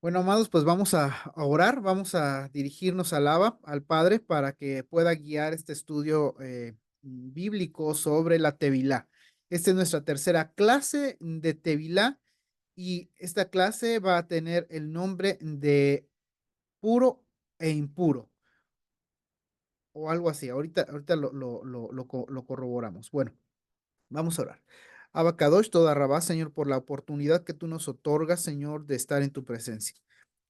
Bueno, amados, pues vamos a orar, vamos a dirigirnos al Abba, al Padre, para que pueda guiar este estudio bíblico sobre la Tevilá. Esta es nuestra tercera clase de Tevilá y esta clase va a tener el nombre de puro e impuro o algo así. Ahorita lo corroboramos. Bueno, vamos a orar. Abacadosh, toda Rabá, Señor, por la oportunidad que tú nos otorgas, Señor, de estar en tu presencia.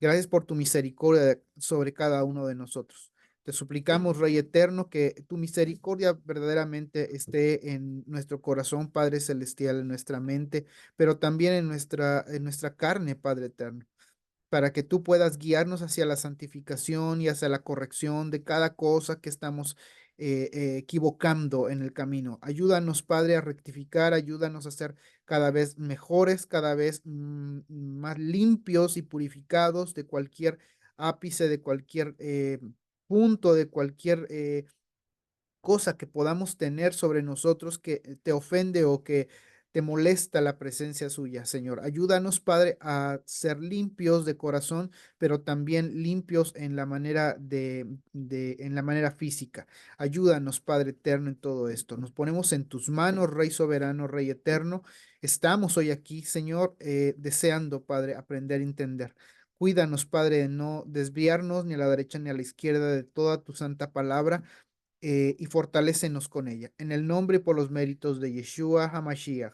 Gracias por tu misericordia sobre cada uno de nosotros. Te suplicamos, Rey eterno, que tu misericordia verdaderamente esté en nuestro corazón, Padre celestial, en nuestra mente, pero también en nuestra carne, Padre eterno, para que tú puedas guiarnos hacia la santificación y hacia la corrección de cada cosa que estamos equivocando en el camino. Ayúdanos, Padre, a rectificar, ayúdanos a ser cada vez mejores, cada vez más limpios y purificados de cualquier ápice, de cualquier punto, de cualquier cosa que podamos tener sobre nosotros que te ofende o que te molesta la presencia suya, Señor. Ayúdanos, Padre, a ser limpios de corazón, pero también limpios en la manera en la manera física. Ayúdanos, Padre eterno, en todo esto. Nos ponemos en tus manos, Rey soberano, Rey eterno. Estamos hoy aquí, Señor, deseando, Padre, aprender a entender. Cuídanos, Padre, de no desviarnos ni a la derecha ni a la izquierda de toda tu santa palabra y fortalécenos con ella. En el nombre y por los méritos de Yeshua HaMashiach,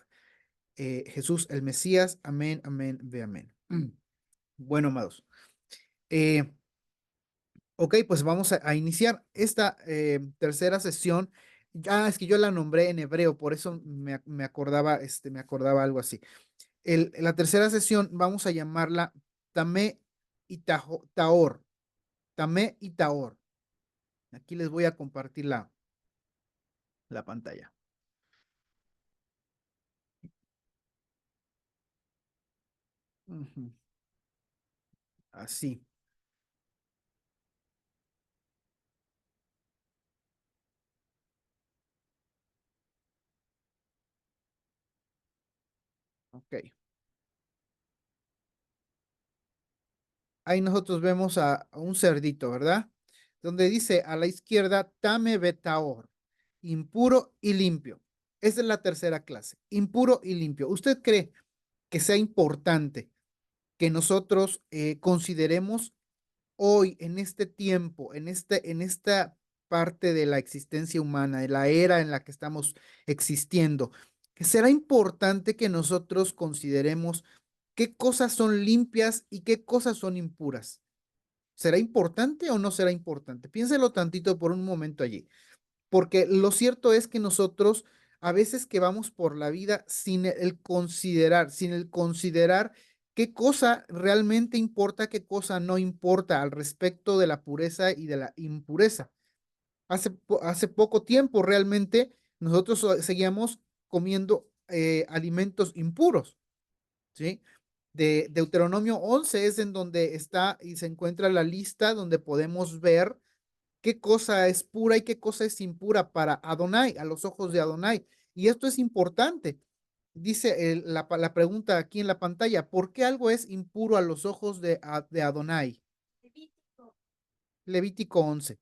Jesús el Mesías. Amén, amén, ve amén. Bueno, amados. eh, ok, pues vamos a iniciar esta tercera sesión. Ya es que yo la nombré en hebreo, por eso me acordaba, me acordaba algo así. La tercera sesión vamos a llamarla Tamé y Taor. Tamé y Taor. Aquí les voy a compartir la pantalla. Ujú. Así, ok. Ahí nosotros vemos a un cerdito, ¿verdad? Donde dice a la izquierda, Tame Betaor, impuro y limpio. Esa es la tercera clase, impuro y limpio. ¿Usted cree que sea importante que nosotros consideremos hoy, en este tiempo, en esta parte de la existencia humana, de la era en la que estamos existiendo, que será importante que nosotros consideremos qué cosas son limpias y qué cosas son impuras? ¿Será importante o no será importante? Piénselo tantito por un momento allí, porque lo cierto es que nosotros a veces que vamos por la vida sin el considerar qué cosa realmente importa, qué cosa no importa al respecto de la pureza y de la impureza. Hace poco tiempo realmente nosotros seguíamos comiendo alimentos impuros, ¿sí? De Deuteronomio 11 es en donde está y se encuentra la lista donde podemos ver qué cosa es pura y qué cosa es impura para Adonai, a los ojos de Adonai. Y esto es importante. Dice la pregunta aquí en la pantalla, ¿por qué algo es impuro a los ojos de Adonai? Levítico 11.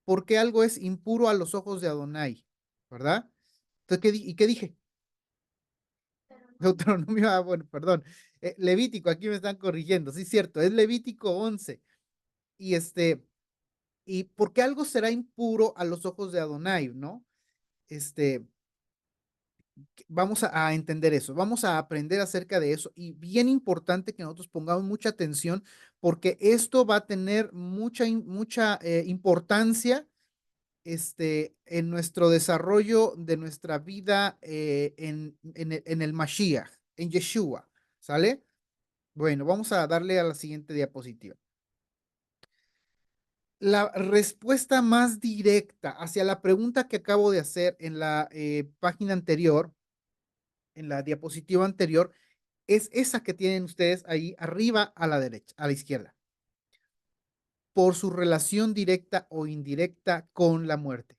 ¿Por qué algo es impuro a los ojos de Adonai? ¿Verdad? Entonces, ¿y qué dije? Deuteronomio, bueno, perdón. Levítico, aquí me están corrigiendo. Sí, cierto, es Levítico 11. Y ¿y por qué algo será impuro a los ojos de Adonai, no? Este, vamos a entender eso, vamos a aprender acerca de eso y bien importante que nosotros pongamos mucha atención porque esto va a tener mucha importancia en nuestro desarrollo de nuestra vida en el Mashiach, en Yeshua, ¿sale? Bueno, vamos a darle a la siguiente diapositiva. La respuesta más directa hacia la pregunta que acabo de hacer en la página anterior, en la diapositiva anterior, es esa que tienen ustedes ahí arriba a la derecha, a la izquierda, por su relación directa o indirecta con la muerte,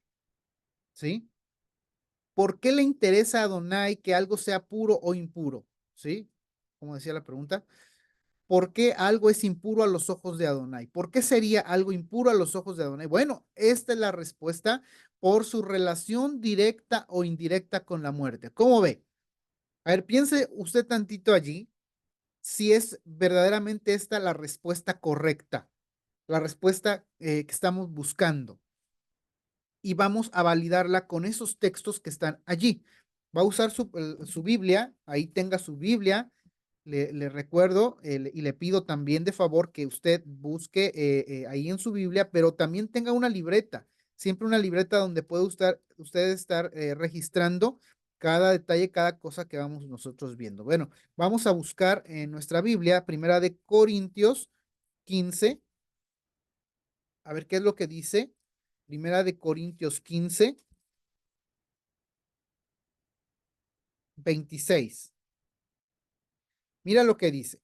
¿sí? ¿Por qué le interesa a Adonai que algo sea puro o impuro? ¿Sí? Como decía la pregunta. ¿Por qué algo es impuro a los ojos de Adonai? ¿Por qué sería algo impuro a los ojos de Adonai? Bueno, esta es la respuesta por su relación directa o indirecta con la muerte. ¿Cómo ve? A ver, piense usted tantito allí si es verdaderamente esta la respuesta correcta, la respuesta que estamos buscando. Y vamos a validarla con esos textos que están allí. Va a usar su Biblia, ahí tenga su Biblia. Le recuerdo y le pido también de favor que usted busque ahí en su Biblia, pero también tenga una libreta, siempre una libreta donde puede usted estar registrando cada detalle, cada cosa que vamos nosotros viendo. Bueno, vamos a buscar en nuestra Biblia, Primera de Corintios 15, a ver qué es lo que dice. Primera de Corintios 15, 26. Mira lo que dice.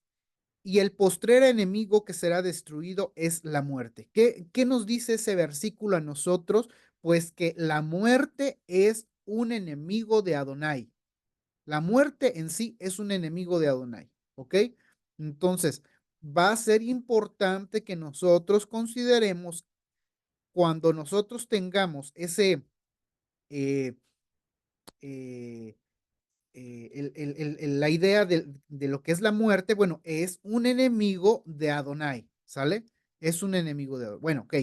Y el postrer enemigo que será destruido es la muerte. ¿Qué nos dice ese versículo a nosotros? Pues que la muerte es un enemigo de Adonai. La muerte en sí es un enemigo de Adonai, ¿ok? Entonces, va a ser importante que nosotros consideremos cuando nosotros tengamos eh, eh, la idea de lo que es la muerte, bueno, es un enemigo de Adonai, ¿sale? Es un enemigo de Adonai. Bueno, ok.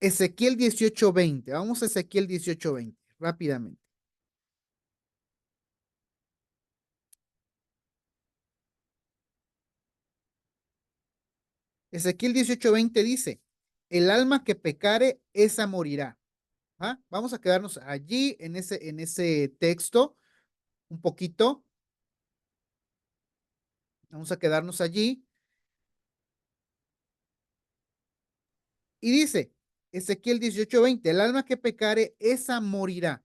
Ezequiel 18:20. Vamos a Ezequiel 18:20, rápidamente. Ezequiel 18:20 dice, el alma que pecare, esa morirá. ¿Ah? Vamos a quedarnos allí en ese texto un poquito. Vamos a quedarnos allí. Y dice, Ezequiel 18:20, el alma que pecare, esa morirá.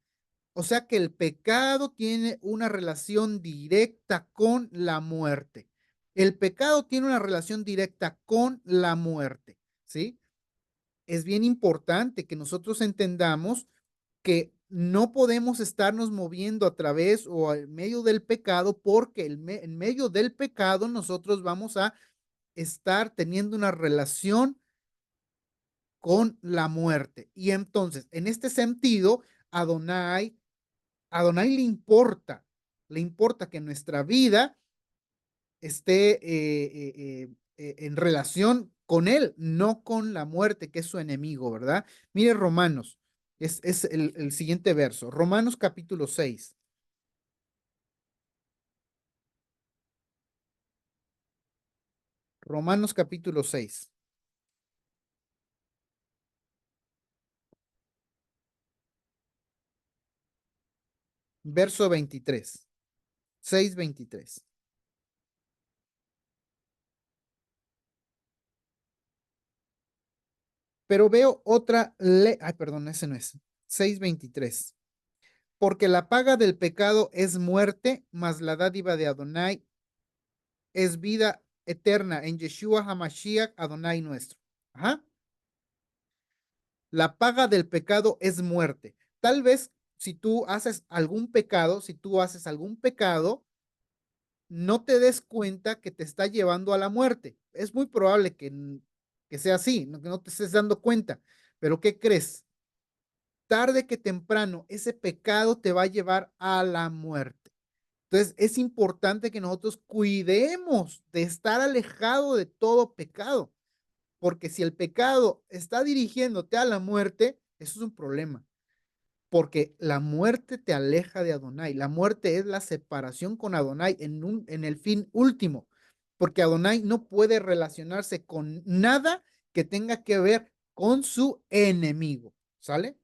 O sea que el pecado tiene una relación directa con la muerte. El pecado tiene una relación directa con la muerte, ¿sí? Es bien importante que nosotros entendamos que no podemos estarnos moviendo a través o en medio del pecado porque en medio del pecado nosotros vamos a estar teniendo una relación con la muerte. Y entonces, en este sentido, Adonai le importa que nuestra vida esté en relación con él, no con la muerte, que es su enemigo, ¿verdad? Mire Romanos, es el siguiente verso, Romanos capítulo 6, Romanos capítulo 6, verso 23, 6:23. Pero veo otra ley, ay, perdón, ese no es, 6:23. Porque la paga del pecado es muerte, mas la dádiva de Adonai es vida eterna en Yeshua HaMashiach, Adonai nuestro. Ajá. La paga del pecado es muerte. Tal vez si tú haces algún pecado, no te des cuenta que te está llevando a la muerte. Es muy probable que sea así, que no te estés dando cuenta. Pero ¿qué crees? Tarde que temprano, ese pecado te va a llevar a la muerte. Entonces, es importante que nosotros cuidemos de estar alejado de todo pecado, porque si el pecado está dirigiéndote a la muerte, eso es un problema, porque la muerte te aleja de Adonai. La muerte es la separación con Adonai en el fin último, porque Adonai no puede relacionarse con nada que tenga que ver con su enemigo. ¿Sale?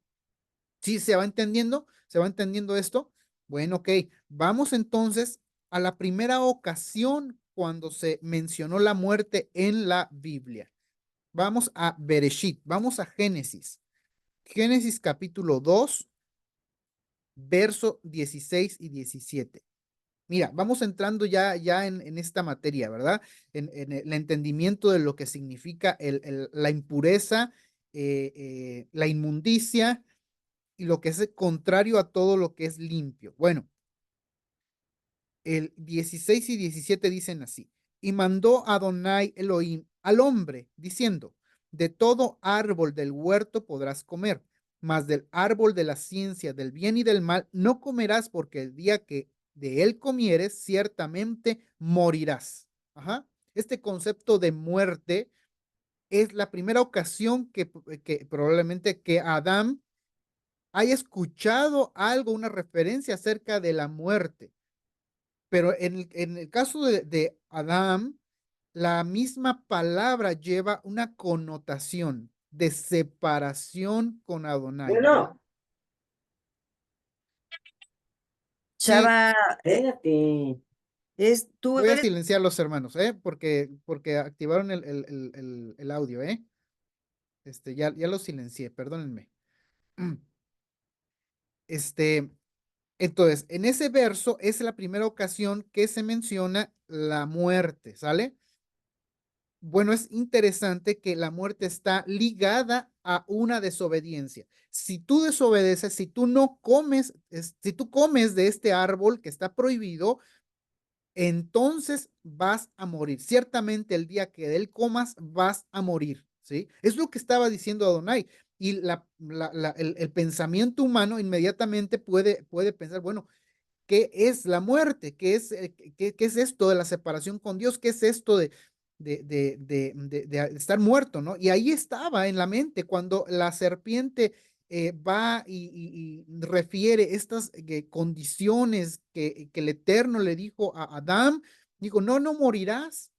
¿Sí se va entendiendo? ¿Se va entendiendo esto? Bueno, ok. Vamos entonces a la primera ocasión cuando se mencionó la muerte en la Biblia. Vamos a Bereshit, vamos a Génesis. Génesis capítulo 2, verso 16 y 17. Mira, vamos entrando ya en esta materia, ¿verdad? En el entendimiento de lo que significa la impureza, la inmundicia y lo que es contrario a todo lo que es limpio. Bueno, el 16 y 17 dicen así. Y mandó Adonai Elohim al hombre, diciendo, de todo árbol del huerto podrás comer, mas del árbol de la ciencia del bien y del mal no comerás, porque el día que de él comieres, ciertamente morirás. Ajá. Este concepto de muerte es la primera ocasión que probablemente que Adán haya escuchado algo, una referencia acerca de la muerte. Pero en el caso de Adán, la misma palabra lleva una connotación de separación con Adonai, ¿verdad? Bueno, Sí, chava, espérate. Tú voy a eres. silenciar los hermanos, ¿eh? Porque activaron el audio, ¿eh? Ya lo silencié, perdónenme. Este, entonces, en ese verso es la primera ocasión que se menciona la muerte, ¿sale? Bueno, es interesante que la muerte está ligada a una desobediencia. Si tú desobedeces, si tú no comes, si tú comes de este árbol que está prohibido, entonces vas a morir. Ciertamente el día que de él comas, vas a morir, ¿sí? Es lo que estaba diciendo Adonai. Y el pensamiento humano inmediatamente puede pensar, bueno, ¿qué es la muerte? ¿Qué es esto de la separación con Dios? ¿Qué es esto de estar muerto, ¿no? Y ahí estaba en la mente cuando la serpiente va y refiere estas condiciones que el Eterno le dijo a Adán, dijo, no, no morirás.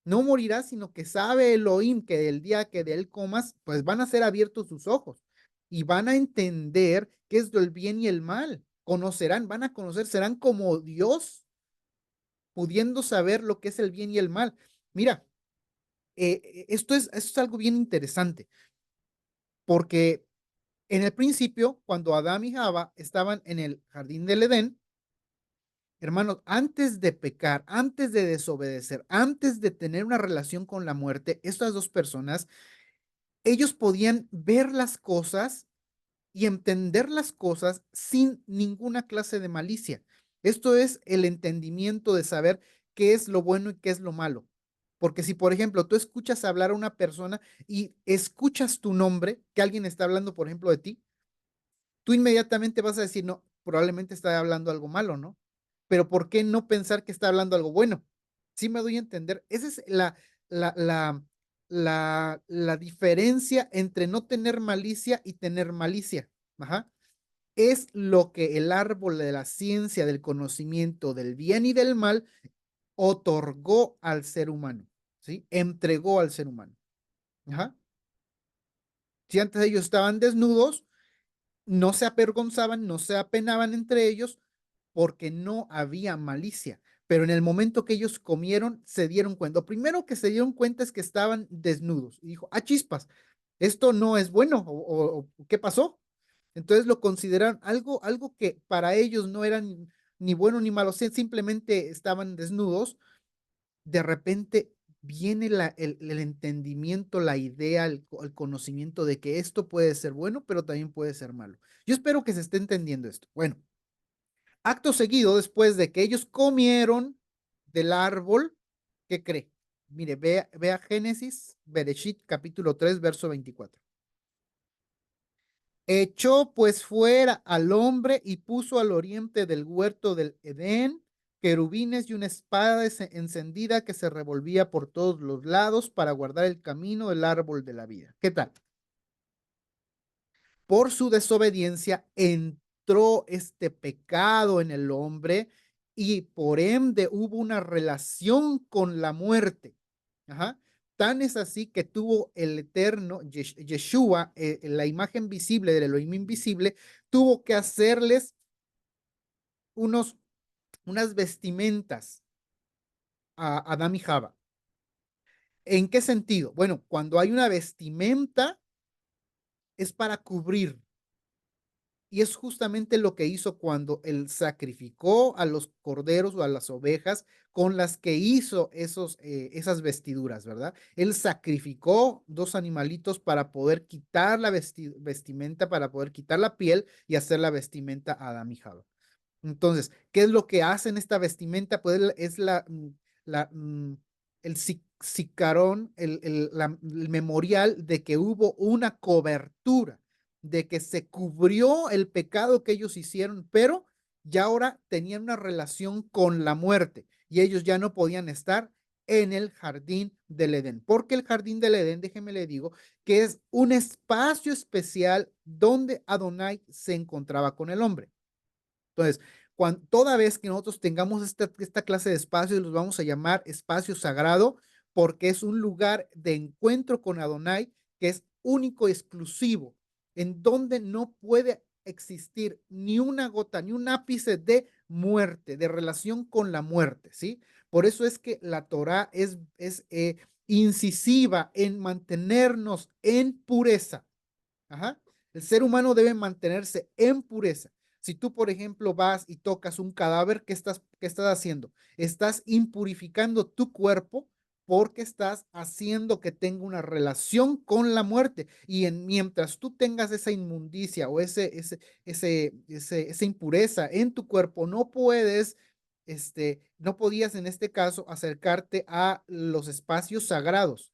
No morirás, sino que sabe Elohim que el día que de él comas, pues van a ser abiertos sus ojos y van a entender qué es el bien y el mal. Conocerán, van a conocer, serán como Dios, pudiendo saber lo que es el bien y el mal. Mira, esto es algo bien interesante, porque en el principio, cuando Adán y Java estaban en el jardín del Edén, hermanos, antes de pecar, antes de desobedecer, antes de tener una relación con la muerte, estas dos personas, ellos podían ver las cosas y entender las cosas sin ninguna clase de malicia. Esto es el entendimiento de saber qué es lo bueno y qué es lo malo. Porque si, por ejemplo, tú escuchas hablar a una persona y escuchas tu nombre, que alguien está hablando, por ejemplo, de ti, tú inmediatamente vas a decir, no, probablemente está hablando algo malo, ¿no? Pero ¿por qué no pensar que está hablando algo bueno? Sí me doy a entender. Esa es la, la, la diferencia entre no tener malicia y tener malicia. Ajá. Es lo que el árbol de la ciencia, del conocimiento del bien y del mal otorgó al ser humano, ¿sí? Entregó al ser humano. Ajá. Si antes ellos estaban desnudos, no se avergonzaban, no se apenaban entre ellos porque no había malicia. Pero en el momento que ellos comieron, se dieron cuenta. Lo primero que se dieron cuenta es que estaban desnudos. Y dijo, ah, chispas, esto no es bueno. O ¿qué pasó? Entonces lo consideraron algo que para ellos no era ni bueno ni malo, simplemente estaban desnudos. De repente viene el entendimiento, la idea, el conocimiento de que esto puede ser bueno, pero también puede ser malo. Yo espero que se esté entendiendo esto. Bueno, acto seguido, después de que ellos comieron del árbol, ¿qué cree? Mire, vea Génesis, Bereshit, capítulo 3 verso 24. Echó pues fuera al hombre y puso al oriente del huerto del Edén querubines y una espada encendida que se revolvía por todos los lados para guardar el camino del árbol de la vida. ¿Qué tal? Por su desobediencia entró este pecado en el hombre y por ende hubo una relación con la muerte. Ajá. Tan es así que tuvo el eterno Yeshua, la imagen visible del Elohim invisible, tuvo que hacerles unos, unas vestimentas a Adán y Java. ¿En qué sentido? Bueno, cuando hay una vestimenta es para cubrir. Y es justamente lo que hizo cuando él sacrificó a los corderos o a las ovejas con las que hizo esas vestiduras, ¿verdad? Él sacrificó dos animalitos para poder quitar la vestimenta, para poder quitar la piel y hacer la vestimenta a Adán y Java. Entonces, ¿qué es lo que hacen esta vestimenta? Pues es la, el sicarón, el memorial de que hubo una cobertura, de que se cubrió el pecado que ellos hicieron, pero ya ahora tenían una relación con la muerte y ellos ya no podían estar en el jardín del Edén, porque el jardín del Edén, déjeme le digo, que es un espacio especial donde Adonai se encontraba con el hombre. Entonces, toda vez que nosotros tengamos esta clase de espacios, los vamos a llamar espacio sagrado, porque es un lugar de encuentro con Adonai que es único y exclusivo, en donde no puede existir ni una gota, ni un ápice de muerte, de relación con la muerte, ¿sí? Por eso es que la Torah es incisiva en mantenernos en pureza. Ajá. El ser humano debe mantenerse en pureza. Si tú, por ejemplo, vas y tocas un cadáver, qué estás haciendo? Estás impurificando tu cuerpo porque estás haciendo que tenga una relación con la muerte. Y mientras tú tengas esa inmundicia o esa impureza en tu cuerpo, no puedes, no podías en este caso acercarte a los espacios sagrados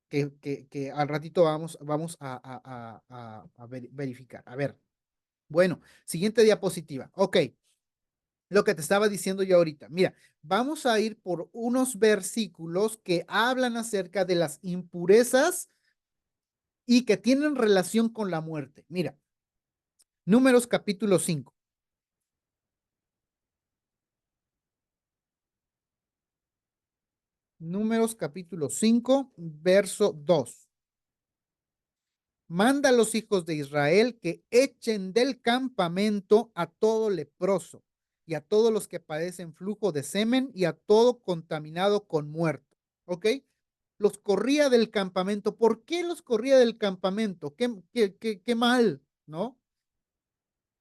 que al ratito vamos a verificar. A ver, bueno, siguiente diapositiva. Ok, lo que te estaba diciendo yo ahorita. Mira, vamos a ir por unos versículos que hablan acerca de las impurezas y que tienen relación con la muerte. Mira, Números capítulo 5. Números capítulo 5, verso 2. Manda a los hijos de Israel que echen del campamento a todo leproso y a todos los que padecen flujo de semen y a todo contaminado con muerto. ¿Ok? Los corría del campamento. ¿Por qué los corría del campamento? ¿Qué mal? ¿No?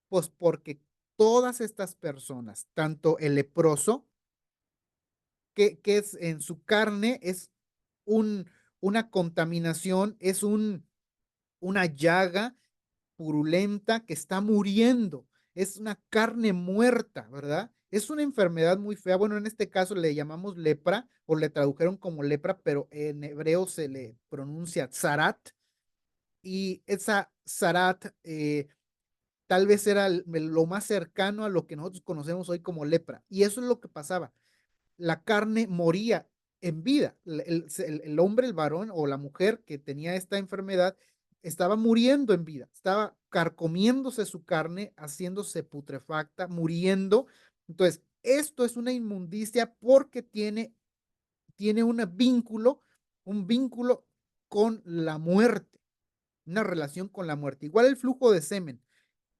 Pues porque todas estas personas, tanto el leproso, que es en su carne, es un, una contaminación, es una llaga purulenta que está muriendo. Es una carne muerta, ¿verdad? Es una enfermedad muy fea. Bueno, en este caso le llamamos lepra o le tradujeron como lepra, pero en hebreo se le pronuncia zarat. Y esa zarat tal vez era lo más cercano a lo que nosotros conocemos hoy como lepra. Y eso es lo que pasaba. La carne moría en vida. El hombre, el varón o la mujer que tenía esta enfermedad estaba muriendo en vida, estaba carcomiéndose su carne, haciéndose putrefacta, muriendo. Entonces, esto es una inmundicia porque tiene un vínculo con la muerte, una relación con la muerte. Igual el flujo de semen,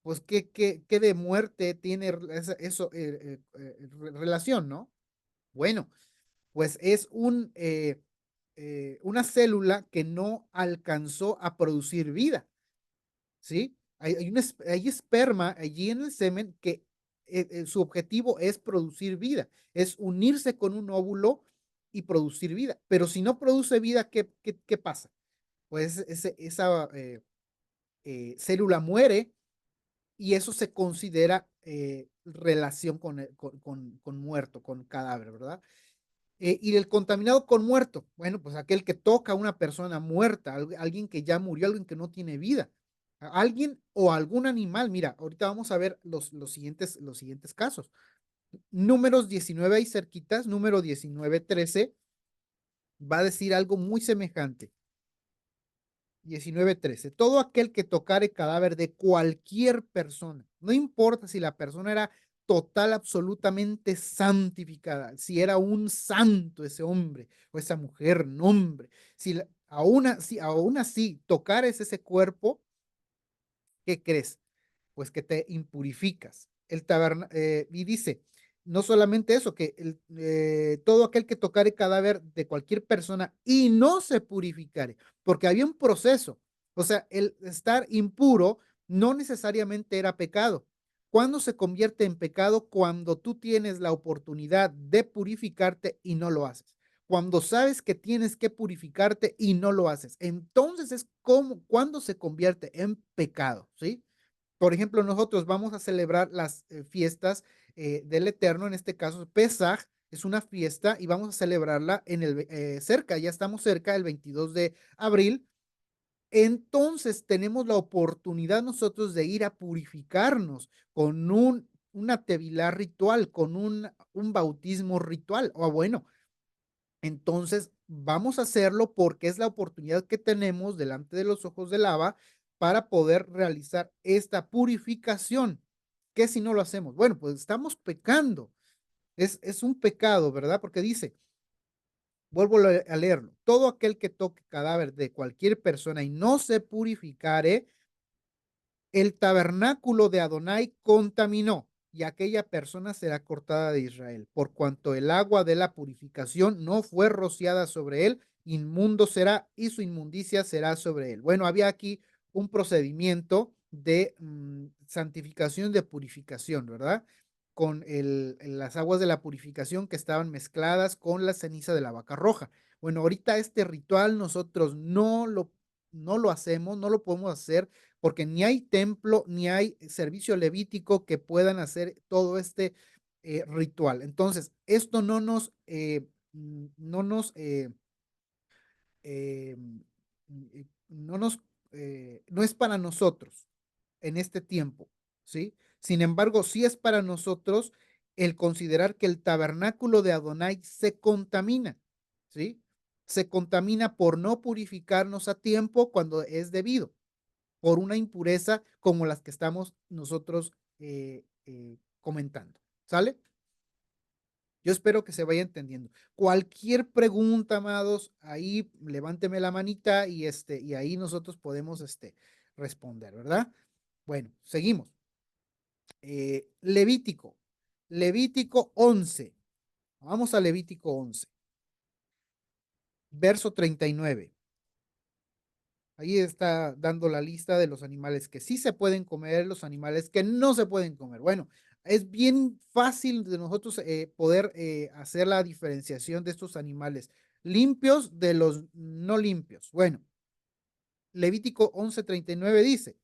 pues qué de muerte tiene eso, relación, ¿no? Bueno, pues es una célula que no alcanzó a producir vida, ¿sí? Hay esperma allí en el semen que su objetivo es producir vida, es unirse con un óvulo y producir vida. Pero si no produce vida, ¿qué pasa? Pues esa célula muere y eso se considera relación con muerto, con cadáver, ¿verdad? Y el contaminado con muerto, bueno, pues aquel que toca a una persona muerta, alguien que ya murió, alguien que no tiene vida, alguien o algún animal. Mira, ahorita vamos a ver los siguientes casos. Números 19 y cerquitas, número 19:13, va a decir algo muy semejante. 19:13. Todo aquel que tocare cadáver de cualquier persona, no importa si la persona era total, absolutamente santificada, si era un santo ese hombre o esa mujer, nombre, aún así tocares ese cuerpo, ¿qué crees? Pues que te impurificas. Y dice, no solamente eso, que todo aquel que tocare cadáver de cualquier persona y no se purificare, porque había un proceso. O sea, el estar impuro no necesariamente era pecado. ¿Cuándo se convierte en pecado? Cuando tú tienes la oportunidad de purificarte y no lo haces. Cuando sabes que tienes que purificarte y no lo haces. Entonces es como cuando se convierte en pecado, ¿sí? Por ejemplo, nosotros vamos a celebrar las fiestas del Eterno, en este caso Pesaj, es una fiesta y vamos a celebrarla cerca, ya estamos cerca, el 22 de abril. Entonces tenemos la oportunidad nosotros de ir a purificarnos con una tevilá ritual, con un bautismo ritual. O bueno, entonces vamos a hacerlo porque es la oportunidad que tenemos delante de los ojos de lava para poder realizar esta purificación. ¿Qué si no lo hacemos? Bueno, pues estamos pecando. Es un pecado, ¿verdad? Porque dice, vuelvo a leerlo, todo aquel que toque cadáver de cualquier persona y no se purificare, el tabernáculo de Adonai contaminó y aquella persona será cortada de Israel, por cuanto el agua de la purificación no fue rociada sobre él, inmundo será y su inmundicia será sobre él. Bueno, había aquí un procedimiento de santificación, de purificación, ¿verdad? Con las aguas de la purificación que estaban mezcladas con la ceniza de la vaca roja. Bueno, ahorita este ritual nosotros no lo hacemos, no lo podemos hacer porque ni hay templo ni hay servicio levítico que puedan hacer todo este ritual. Entonces, esto eh, no nos, no es para nosotros en este tiempo, ¿sí? Sin embargo, sí es para nosotros el considerar que el tabernáculo de Adonai se contamina, ¿sí? Se contamina por no purificarnos a tiempo cuando es debido por una impureza como las que estamos nosotros comentando. ¿Sale? Yo espero que se vaya entendiendo. Cualquier pregunta, amados, ahí levánteme la manita y ahí nosotros podemos responder, ¿verdad? Bueno, seguimos. Levítico. Levítico 11. Vamos a Levítico 11, verso 39. Ahí está dando la lista de los animales que sí se pueden comer, los animales que no se pueden comer. Bueno, es bien fácil de nosotros poder hacer la diferenciación de estos animales limpios de los no limpios. Bueno, Levítico 11:39 dice,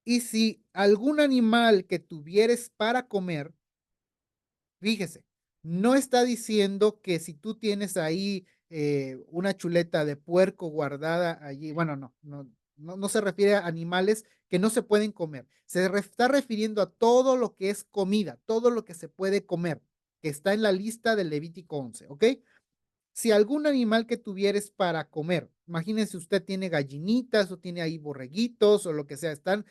y si algún animal que tuvieres para comer, fíjese, no está diciendo que si tú tienes ahí una chuleta de puerco guardada allí, bueno, no se refiere a animales que no se pueden comer, está refiriendo a todo lo que es comida, todo lo que se puede comer, que está en la lista del Levítico 11, ¿ok? Si algún animal que tuvieres para comer, imagínense usted tiene gallinitas o tiene ahí borreguitos o lo que sea, están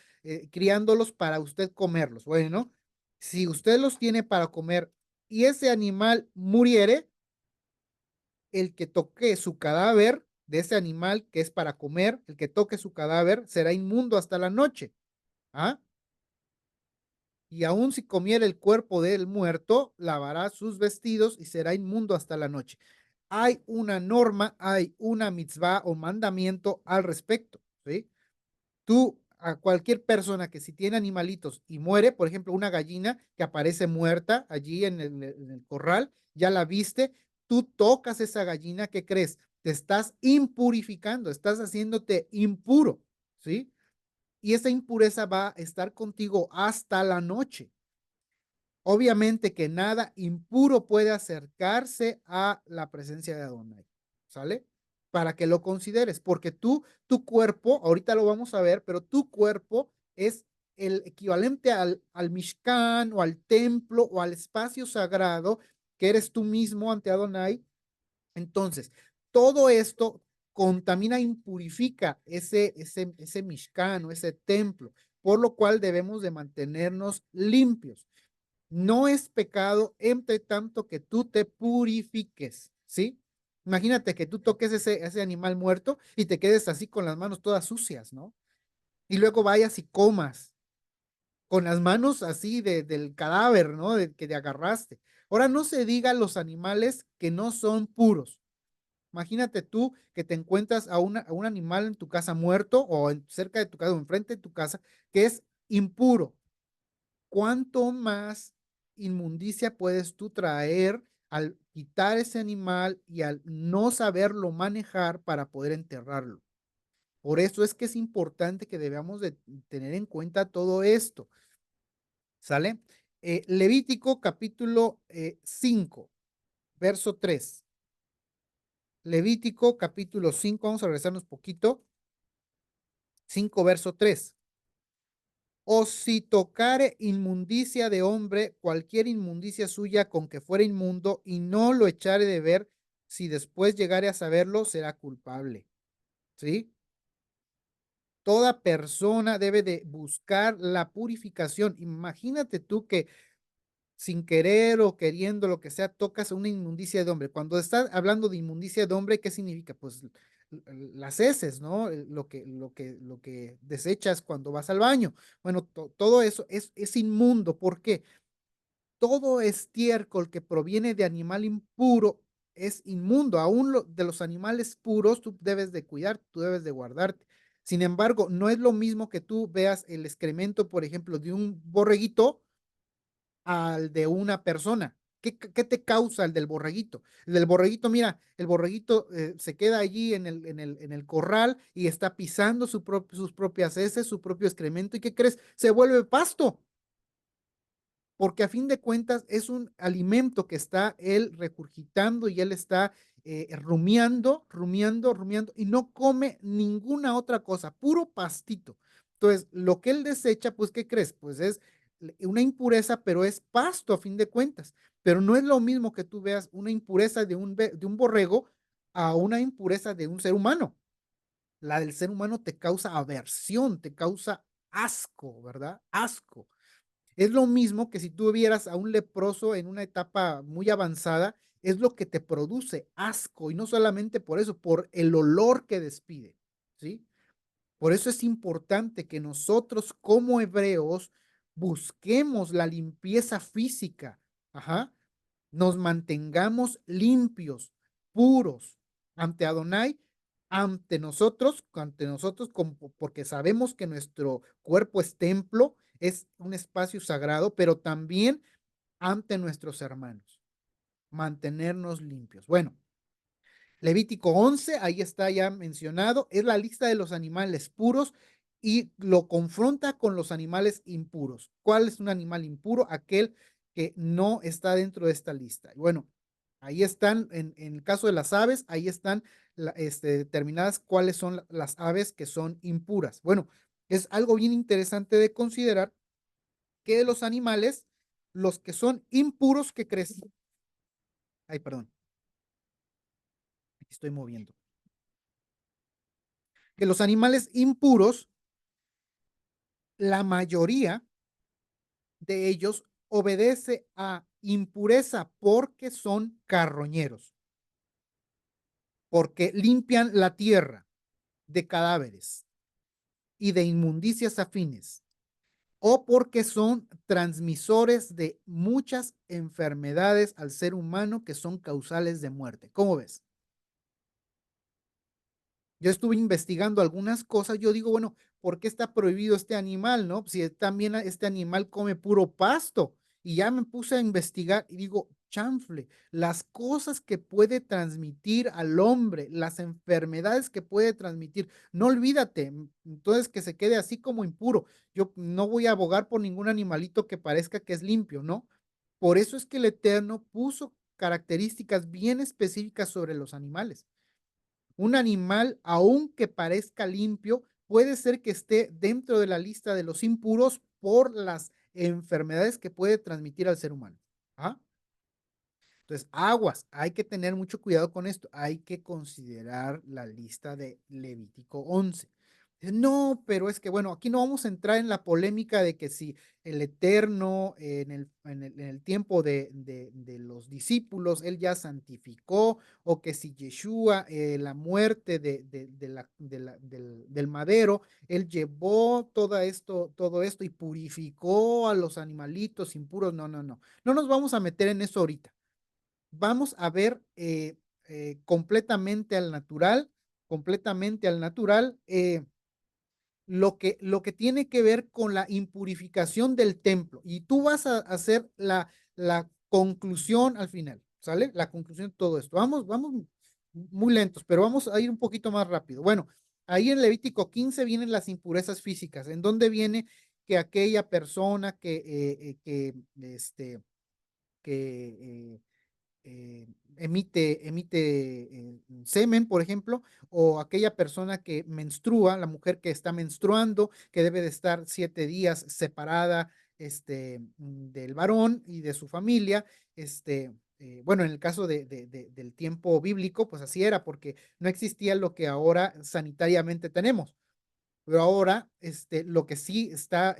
criándolos para usted comerlos. Bueno, si usted los tiene para comer y ese animal muriere, el que toque su cadáver de ese animal que es para comer, el que toque su cadáver será inmundo hasta la noche. ¿Ah? Y aun si comiera el cuerpo del muerto, lavará sus vestidos y será inmundo hasta la noche. Hay una norma, hay una mitzvah o mandamiento al respecto, ¿sí? Tú, a cualquier persona que si tiene animalitos y muere, por ejemplo, una gallina que aparece muerta allí en el corral, ya la viste, tú tocas esa gallina, ¿qué crees? Te estás impurificando, estás haciéndote impuro, ¿sí? Y esa impureza va a estar contigo hasta la noche. Obviamente que nada impuro puede acercarse a la presencia de Adonai, ¿sale? Para que lo consideres, porque tu cuerpo, ahorita lo vamos a ver, pero tu cuerpo es el equivalente al Mishkan o al templo o al espacio sagrado que eres tú mismo ante Adonai. Entonces, todo esto contamina, impurifica ese Mishkan o ese templo, por lo cual debemos de mantenernos limpios. No es pecado entre tanto que tú te purifiques, ¿sí? Imagínate que tú toques ese animal muerto y te quedes así con las manos todas sucias, ¿no? Y luego vayas y comas con las manos así del cadáver, ¿no? Que te agarraste. Ahora no se diga los animales que no son puros. Imagínate tú que te encuentras a un animal en tu casa muerto o cerca de tu casa o enfrente de tu casa que es impuro. ¿Cuánto más inmundicia puedes tú traer al quitar ese animal y al no saberlo manejar para poder enterrarlo? Por eso es que es importante que debamos de tener en cuenta todo esto, ¿sale? Levítico capítulo 5, verso 3. Levítico capítulo 5, vamos a regresarnos poquito. 5, verso 3. O si tocare inmundicia de hombre, cualquier inmundicia suya con que fuera inmundo, y no lo echare de ver, si después llegare a saberlo, será culpable. ¿Sí? Toda persona debe de buscar la purificación. Imagínate tú que sin querer o queriendo, lo que sea, tocas una inmundicia de hombre. Cuando estás hablando de inmundicia de hombre, ¿qué significa? Pues las heces, ¿no? Lo que desechas cuando vas al baño. Bueno, todo eso es inmundo. ¿Por qué? Todo estiércol que proviene de animal impuro es inmundo. Aún de los animales puros tú debes de cuidar, tú debes de guardarte. Sin embargo, no es lo mismo que tú veas el excremento, por ejemplo, de un borreguito al de una persona. ¿Qué te causa el del borreguito? El del borreguito, mira, el borreguito se queda allí en el corral y está pisando sus propias heces, su propio excremento. ¿Y qué crees? Se vuelve pasto, porque a fin de cuentas es un alimento que está él regurgitando y él está rumiando y no come ninguna otra cosa, puro pastito. Entonces, lo que él desecha, pues, ¿qué crees? Pues es una impureza, pero es pasto a fin de cuentas. Pero no es lo mismo que tú veas una impureza de un borrego a una impureza de un ser humano. La del ser humano te causa aversión, te causa asco, ¿verdad? Asco. Es lo mismo que si tú vieras a un leproso en una etapa muy avanzada, es lo que te produce asco, y no solamente por eso, por el olor que despide, ¿sí? Por eso es importante que nosotros como hebreos busquemos la limpieza física, ajá, nos mantengamos limpios, puros ante Adonai, ante nosotros, porque sabemos que nuestro cuerpo es templo, es un espacio sagrado, pero también ante nuestros hermanos, mantenernos limpios. Bueno, Levítico 11, ahí está ya mencionado, es la lista de los animales puros y lo confronta con los animales impuros. ¿Cuál es un animal impuro? Aquel que no está dentro de esta lista. Bueno, ahí están, en el caso de las aves, ahí están determinadas cuáles son las aves que son impuras. Bueno, es algo bien interesante de considerar que de los animales, los que son impuros que crecen. Ay, perdón, aquí estoy moviendo. Que los animales impuros, la mayoría de ellos obedece a impureza porque son carroñeros, porque limpian la tierra de cadáveres y de inmundicias afines, o porque son transmisores de muchas enfermedades al ser humano que son causales de muerte. ¿Cómo ves? Yo estuve investigando algunas cosas, yo digo, bueno, ¿por qué está prohibido este animal, no? Si también este animal come puro pasto. Y ya me puse a investigar y digo, chanfle, las cosas que puede transmitir al hombre, las enfermedades que puede transmitir, no olvídate, entonces que se quede así como impuro. Yo no voy a abogar por ningún animalito que parezca que es limpio, ¿no? Por eso es que el Eterno puso características bien específicas sobre los animales. Un animal, aunque parezca limpio, puede ser que esté dentro de la lista de los impuros por las enfermedades que puede transmitir al ser humano. ¿Ah? Entonces, aguas, hay que tener mucho cuidado con esto. Hay que considerar la lista de Levítico 11. No, pero es que, bueno, aquí no vamos a entrar en la polémica de que si el Eterno en el tiempo de los discípulos, él ya santificó, o que si Yeshua, la muerte del madero, él llevó todo esto y purificó a los animalitos impuros. No, no, no. No nos vamos a meter en eso ahorita. Vamos a ver completamente al natural, lo que tiene que ver con la impurificación del templo. Y tú vas a hacer la conclusión al final, ¿sale? La conclusión de todo esto. Vamos muy lentos, pero vamos a ir un poquito más rápido. Bueno, ahí en Levítico 15 vienen las impurezas físicas. ¿En dónde viene? que aquella persona que emite semen, por ejemplo, o aquella persona que menstrua, la mujer que está menstruando, que debe de estar 7 días separada del varón y de su familia. Bueno, en el caso del tiempo bíblico, pues así era, porque no existía lo que ahora sanitariamente tenemos. Pero ahora, lo que sí está,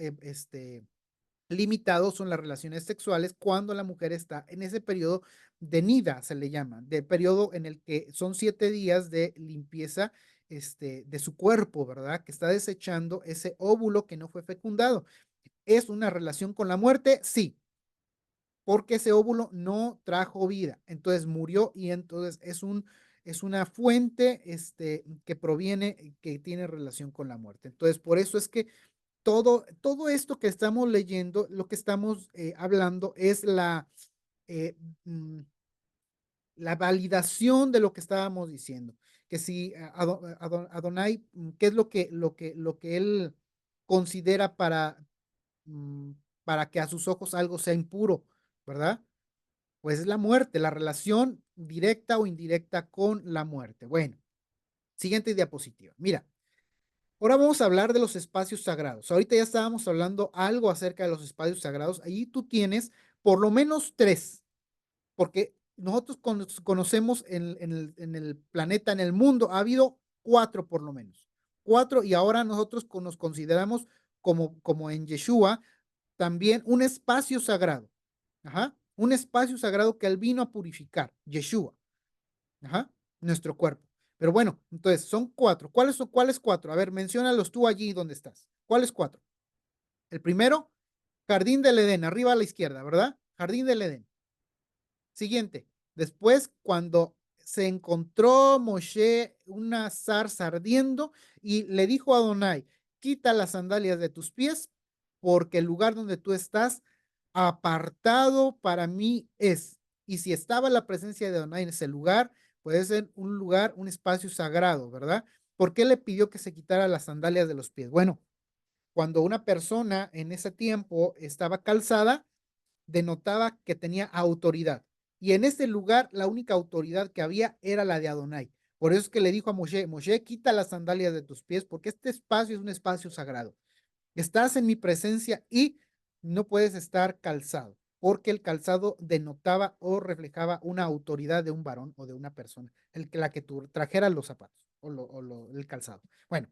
limitados son las relaciones sexuales cuando la mujer está en ese periodo de nida, se le llama, de periodo en el que son 7 días de limpieza de su cuerpo, ¿verdad? Que está desechando ese óvulo que no fue fecundado. ¿Es una relación con la muerte? Sí, porque ese óvulo no trajo vida, entonces murió y entonces es una fuente que proviene, que tiene relación con la muerte. Entonces, por eso es que todo esto que estamos leyendo, lo que estamos hablando es eh, mm, la validación de lo que estábamos diciendo. Que si Adonai, ¿qué es lo que él considera mm, para que a sus ojos algo sea impuro, ¿verdad? Pues es la muerte, la relación directa o indirecta con la muerte. Bueno, siguiente diapositiva. Mira, ahora vamos a hablar de los espacios sagrados. Ahorita ya estábamos hablando algo acerca de los espacios sagrados. Allí tú tienes por lo menos tres, porque nosotros conocemos en el planeta, en el mundo, ha habido cuatro por lo menos. Cuatro, y ahora nosotros nos consideramos como en Yeshua también un espacio sagrado. Ajá. Un espacio sagrado que él vino a purificar, Yeshua. Ajá, nuestro cuerpo. Pero bueno, entonces son cuatro. ¿Cuáles cuatro? A ver, menciónalos tú allí donde estás. ¿Cuáles cuatro? El primero, Jardín del Edén, arriba a la izquierda, ¿verdad? Jardín del Edén. Siguiente, después cuando se encontró Moshe una zarza ardiendo y le dijo a Adonai, quita las sandalias de tus pies porque el lugar donde tú estás apartado para mí es. Y si estaba la presencia de Adonai en ese lugar, puede ser un lugar, un espacio sagrado, ¿verdad? ¿Por qué le pidió que se quitara las sandalias de los pies? Bueno, cuando una persona en ese tiempo estaba calzada, denotaba que tenía autoridad. Y en ese lugar la única autoridad que había era la de Adonai. Por eso es que le dijo a Moshe, Moshe, quita las sandalias de tus pies porque este espacio es un espacio sagrado. Estás en mi presencia y no puedes estar calzado, porque el calzado denotaba o reflejaba una autoridad de un varón o de una persona, la que tú trajeras los zapatos el calzado. Bueno,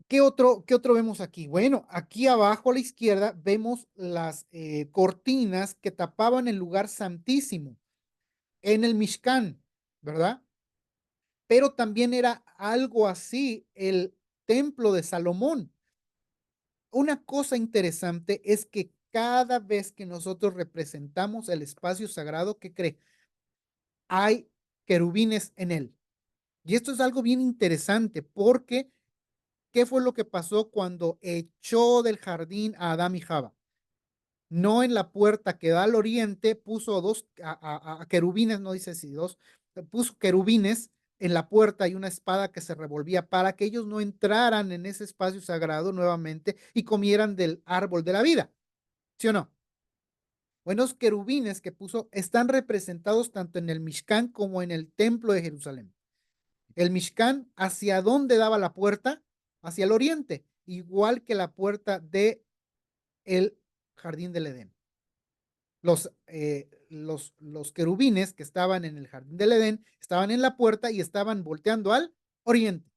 ¿qué otro vemos aquí? Bueno, aquí abajo a la izquierda vemos las cortinas que tapaban el lugar santísimo en el Mishkan, ¿verdad? Pero también era algo así el templo de Salomón. Una cosa interesante es que cada vez que nosotros representamos el espacio sagrado, ¿qué cree? Hay querubines en él. Y esto es algo bien interesante porque ¿qué fue lo que pasó cuando echó del jardín a Adán y Java? No en la puerta que da al oriente, puso a querubines, no dice si dos, puso querubines en la puerta y una espada que se revolvía para que ellos no entraran en ese espacio sagrado nuevamente y comieran del árbol de la vida, ¿sí o no? Buenos querubines que puso están representados tanto en el Mishkan como en el templo de Jerusalén. El Mishkan, ¿hacia dónde daba la puerta? Hacia el oriente, igual que la puerta de el jardín del Edén. Los querubines que estaban en el jardín del Edén estaban en la puerta y estaban volteando al oriente.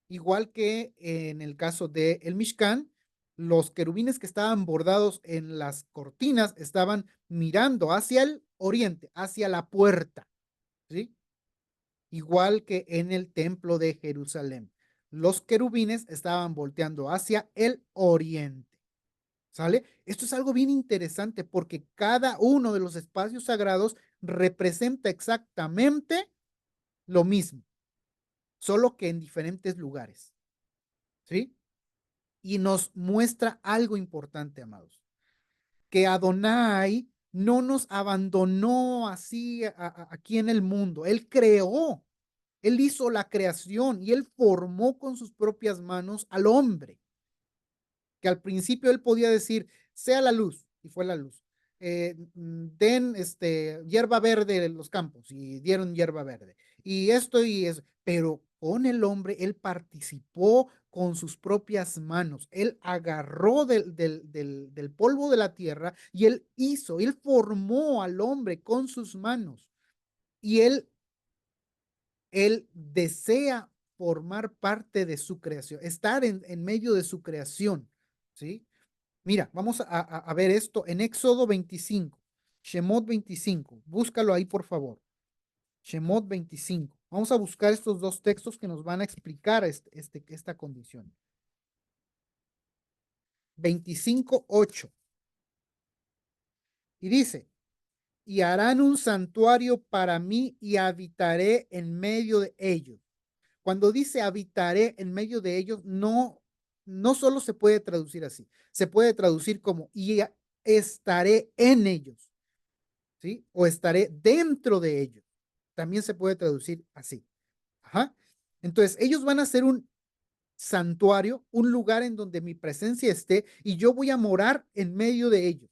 Igual que en el caso de el Mishkan, los querubines que estaban bordados en las cortinas estaban mirando hacia el oriente, hacia la puerta, ¿sí? Igual que en el templo de Jerusalén. Los querubines estaban volteando hacia el oriente. ¿Sale? Esto es algo bien interesante porque cada uno de los espacios sagrados representa exactamente lo mismo, solo que en diferentes lugares, ¿sí? Y nos muestra algo importante, amados, que Adonai no nos abandonó así aquí en el mundo, Él creó, Él hizo la creación y Él formó con sus propias manos al hombre. que al principio él podía decir, sea la luz, y fue la luz. Den hierba verde en los campos, y dieron hierba verde. Y esto y eso, pero con el hombre, él participó con sus propias manos. Él agarró del polvo de la tierra y él formó al hombre con sus manos. Y él desea formar parte de su creación, estar en medio de su creación, ¿sí? Mira, vamos a ver esto en Éxodo 25, Shemot 25, búscalo ahí por favor, Shemot 25. Vamos a buscar estos dos textos que nos van a explicar esta condición. 25:8. Y dice, y harán un santuario para mí y habitaré en medio de ellos. Cuando dice habitaré en medio de ellos, no solo se puede traducir así, se puede traducir como y estaré en ellos, ¿sí? O estaré dentro de ellos. También se puede traducir así. Ajá. Entonces, ellos van a ser un santuario, un lugar en donde mi presencia esté y yo voy a morar en medio de ellos,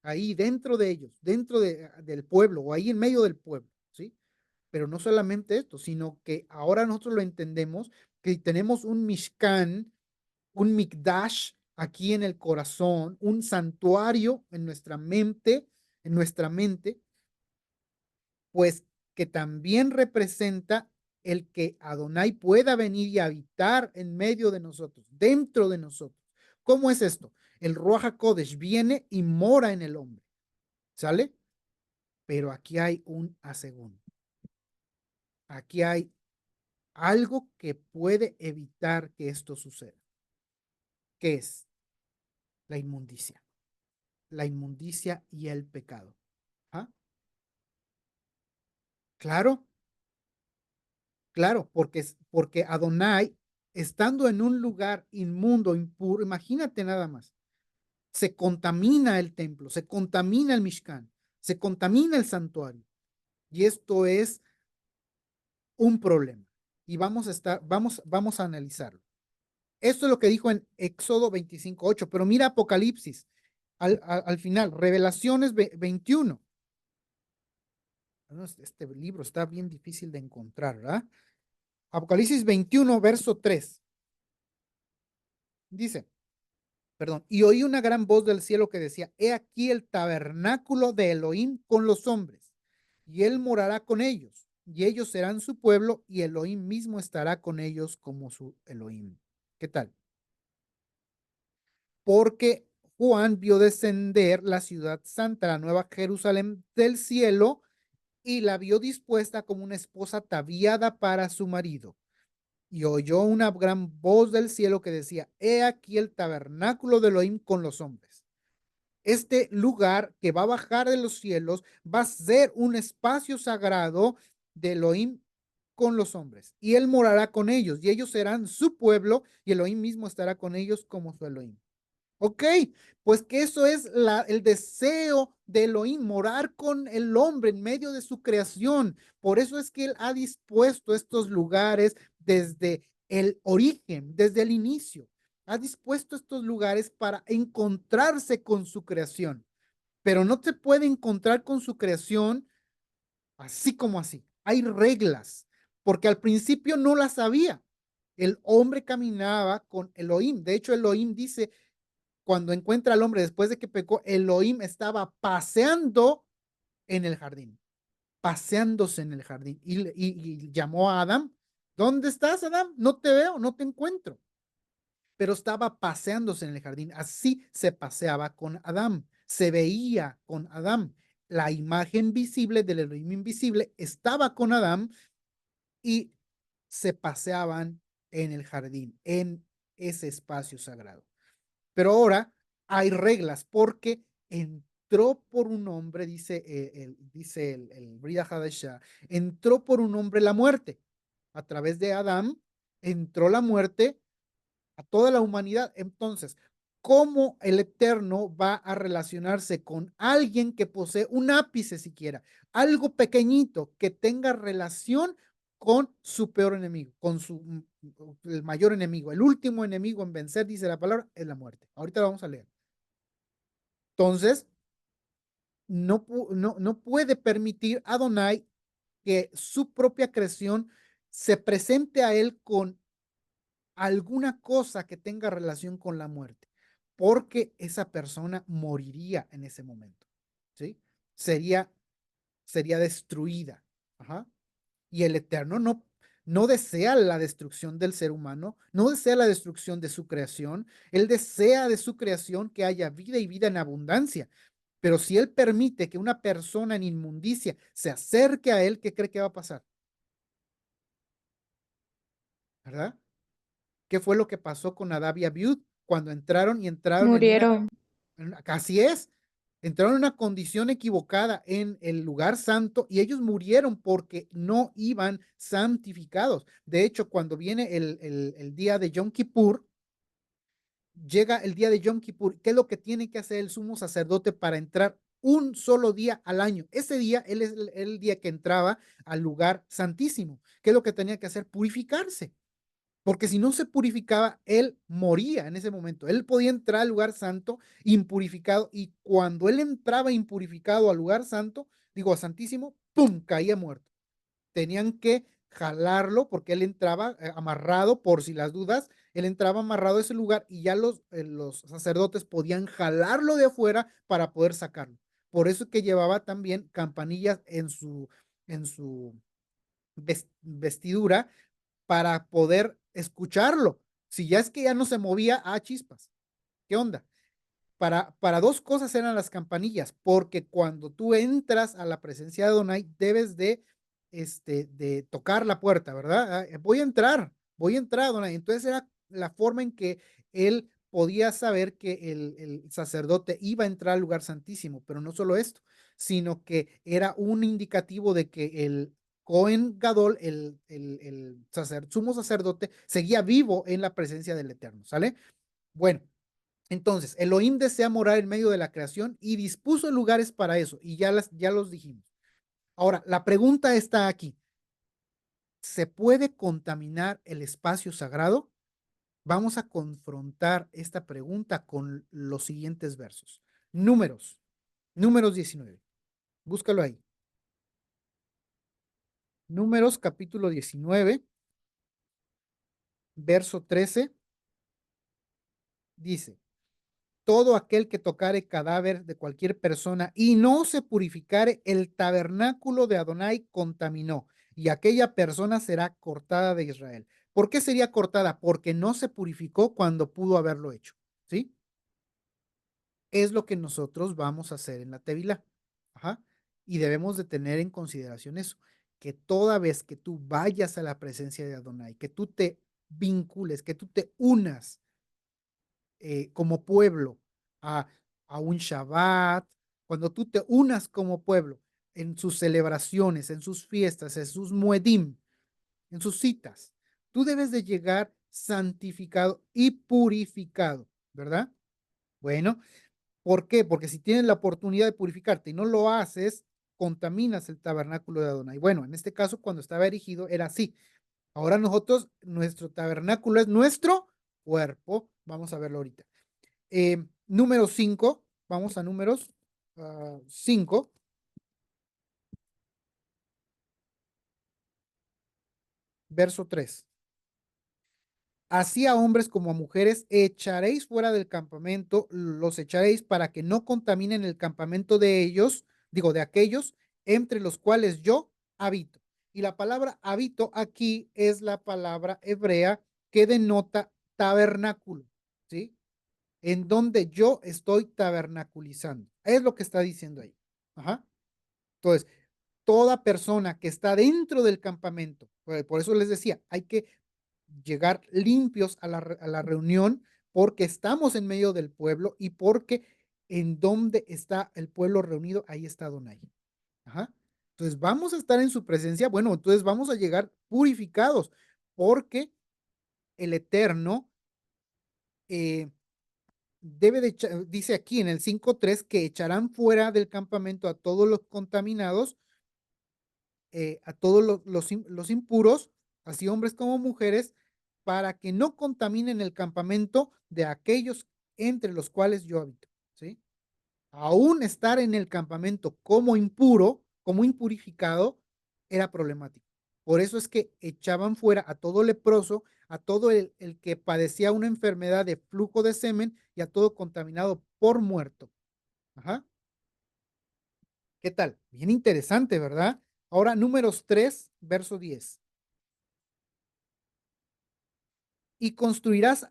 ahí dentro de ellos, del pueblo o ahí en medio del pueblo, ¿sí? Pero no solamente esto, sino que ahora nosotros lo entendemos que tenemos un Mishkan, un Mikdash aquí en el corazón, un santuario en nuestra mente, pues que también representa el que Adonai pueda venir y habitar en medio de nosotros, dentro de nosotros. ¿Cómo es esto? El Ruach HaKodesh viene y mora en el hombre, ¿sale? Pero aquí hay un asegún. Aquí hay algo que puede evitar que esto suceda. ¿Qué es? La inmundicia. La inmundicia y el pecado. ¿Ah? Claro, claro, porque Adonai, estando en un lugar inmundo, impuro, imagínate nada más, se contamina el templo, se contamina el Mishkan, se contamina el santuario. Y esto es un problema. Y vamos a analizarlo. Esto es lo que dijo en Éxodo 25:8, pero mira Apocalipsis, al final, Revelaciones 21. Este libro está bien difícil de encontrar, ¿verdad? Apocalipsis 21, verso 3. Dice, perdón, y oí una gran voz del cielo que decía, he aquí el tabernáculo de Elohim con los hombres, y él morará con ellos, y ellos serán su pueblo, y Elohim mismo estará con ellos como su Elohim. ¿Qué tal? Porque Juan vio descender la ciudad santa, la nueva Jerusalén del cielo, y la vio dispuesta como una esposa ataviada para su marido. Y oyó una gran voz del cielo que decía, he aquí el tabernáculo de Elohim con los hombres. Este lugar que va a bajar de los cielos va a ser un espacio sagrado de Elohim con los hombres. Y él morará con ellos, y ellos serán su pueblo, y Elohim mismo estará con ellos como su Elohim. Ok, pues que eso es el deseo de Elohim, morar con el hombre en medio de su creación. Por eso es que él ha dispuesto estos lugares desde el origen, desde el inicio. Ha dispuesto estos lugares para encontrarse con su creación. Pero no se puede encontrar con su creación así como así. Hay reglas, porque al principio no las sabía. El hombre caminaba con Elohim. De hecho, Elohim dice cuando encuentra al hombre después de que pecó, Elohim estaba paseando en el jardín, paseándose en el jardín y llamó a Adán. ¿Dónde estás, Adán? No te veo, no te encuentro. Pero estaba paseándose en el jardín. Así se paseaba con Adán, se veía con Adán. La imagen visible del Elohim invisible estaba con Adán y se paseaban en el jardín, en ese espacio sagrado. Pero ahora hay reglas porque entró por un hombre, dice el Brida Hadashah, entró por un hombre la muerte. A través de Adán entró la muerte a toda la humanidad. Entonces, ¿cómo el Eterno va a relacionarse con alguien que posee un ápice siquiera? Algo pequeñito que tenga relación con su peor enemigo, con el mayor enemigo. El último enemigo en vencer, dice la palabra, es la muerte. Ahorita lo vamos a leer. Entonces, no puede permitir a Adonai que su propia creación se presente a él con alguna cosa que tenga relación con la muerte, porque esa persona moriría en ese momento, ¿sí? Sería, sería destruida. Ajá. Y el Eterno no desea la destrucción del ser humano, no desea la destrucción de su creación, él desea de su creación que haya vida y vida en abundancia. Pero si él permite que una persona en inmundicia se acerque a él, ¿qué cree que va a pasar? ¿Verdad? ¿Qué fue lo que pasó con Nadab y Abiud cuando entraron Murieron. así es, entraron en una condición equivocada en el lugar santo y ellos murieron porque no iban santificados. De hecho, cuando viene el día de Yom Kippur, llega el día de Yom Kippur, ¿qué es lo que tiene que hacer el sumo sacerdote para entrar un solo día al año? Ese día, él es el día que entraba al lugar santísimo. ¿Qué es lo que tenía que hacer? Purificarse. Porque si no se purificaba, él moría en ese momento. Él podía entrar al lugar santo impurificado y cuando él entraba impurificado al lugar santo, digo, a santísimo, ¡pum!, caía muerto. Tenían que jalarlo porque él entraba amarrado, por si las dudas, él entraba amarrado a ese lugar y ya los sacerdotes podían jalarlo de afuera para poder sacarlo. Por eso que llevaba también campanillas en su vestidura para poder escucharlo. Si ya es que ya no se movía, chispas. ¿Qué onda? Para dos cosas eran las campanillas, porque cuando tú entras a la presencia de Adonai, debes de tocar la puerta, ¿verdad? Voy a entrar, Adonai. Entonces era la forma en que él podía saber que el sacerdote iba a entrar al lugar santísimo, pero no solo esto, sino que era un indicativo de que el Cohen Gadol, sumo sacerdote, seguía vivo en la presencia del Eterno, ¿sale? Bueno, entonces, Elohim desea morar en medio de la creación y dispuso lugares para eso, y ya los dijimos. Ahora, la pregunta está aquí. ¿Se puede contaminar el espacio sagrado? Vamos a confrontar esta pregunta con los siguientes versos. Números, Números 19. Búscalo ahí. Números capítulo 19, verso 13, dice, todo aquel que tocare cadáver de cualquier persona y no se purificare, el tabernáculo de Adonai contaminó, y aquella persona será cortada de Israel. ¿Por qué sería cortada? Porque no se purificó cuando pudo haberlo hecho, ¿sí? Es lo que nosotros vamos a hacer en la Tevilá. Ajá. Y debemos de tener en consideración eso, que toda vez que tú vayas a la presencia de Adonai, que tú te vincules, que tú te unas como pueblo a, a un Shabbat, cuando tú te unas como pueblo en sus celebraciones, en sus fiestas, en sus muedim, en sus citas, tú debes de llegar santificado y purificado, ¿verdad? Bueno, ¿por qué? Porque si tienes la oportunidad de purificarte y no lo haces, contaminas el tabernáculo de Adonai. Bueno, en este caso, cuando estaba erigido, era así. Ahora nosotros, nuestro tabernáculo es nuestro cuerpo. Vamos a verlo ahorita. Número 5, vamos a números 5, verso 3. Así a hombres como a mujeres echaréis fuera del campamento, los echaréis para que no contaminen el campamento de ellos, digo, de aquellos entre los cuales yo habito. Y la palabra habito aquí es la palabra hebrea que denota tabernáculo, ¿sí? En donde yo estoy tabernaculizando. Es lo que está diciendo ahí. Ajá. Entonces, toda persona que está dentro del campamento, por eso les decía, hay que llegar limpios a la reunión porque estamos en medio del pueblo y porque en donde está el pueblo reunido, ahí está Adonai. Ajá. Entonces vamos a estar en su presencia, bueno, entonces vamos a llegar purificados porque el Eterno eh, dice aquí en el 5:3 que echarán fuera del campamento a todos los contaminados a todos los impuros, así hombres como mujeres, para que no contaminen el campamento de aquellos entre los cuales yo habito, ¿sí? Aún estar en el campamento como impuro, como impurificado, era problemático. Por eso es que echaban fuera a todo leproso, a todo el que padecía una enfermedad de flujo de semen y a todo contaminado por muerto. Ajá. ¿Qué tal? Bien interesante, ¿verdad? Ahora, números 3, verso 10. Y constituirás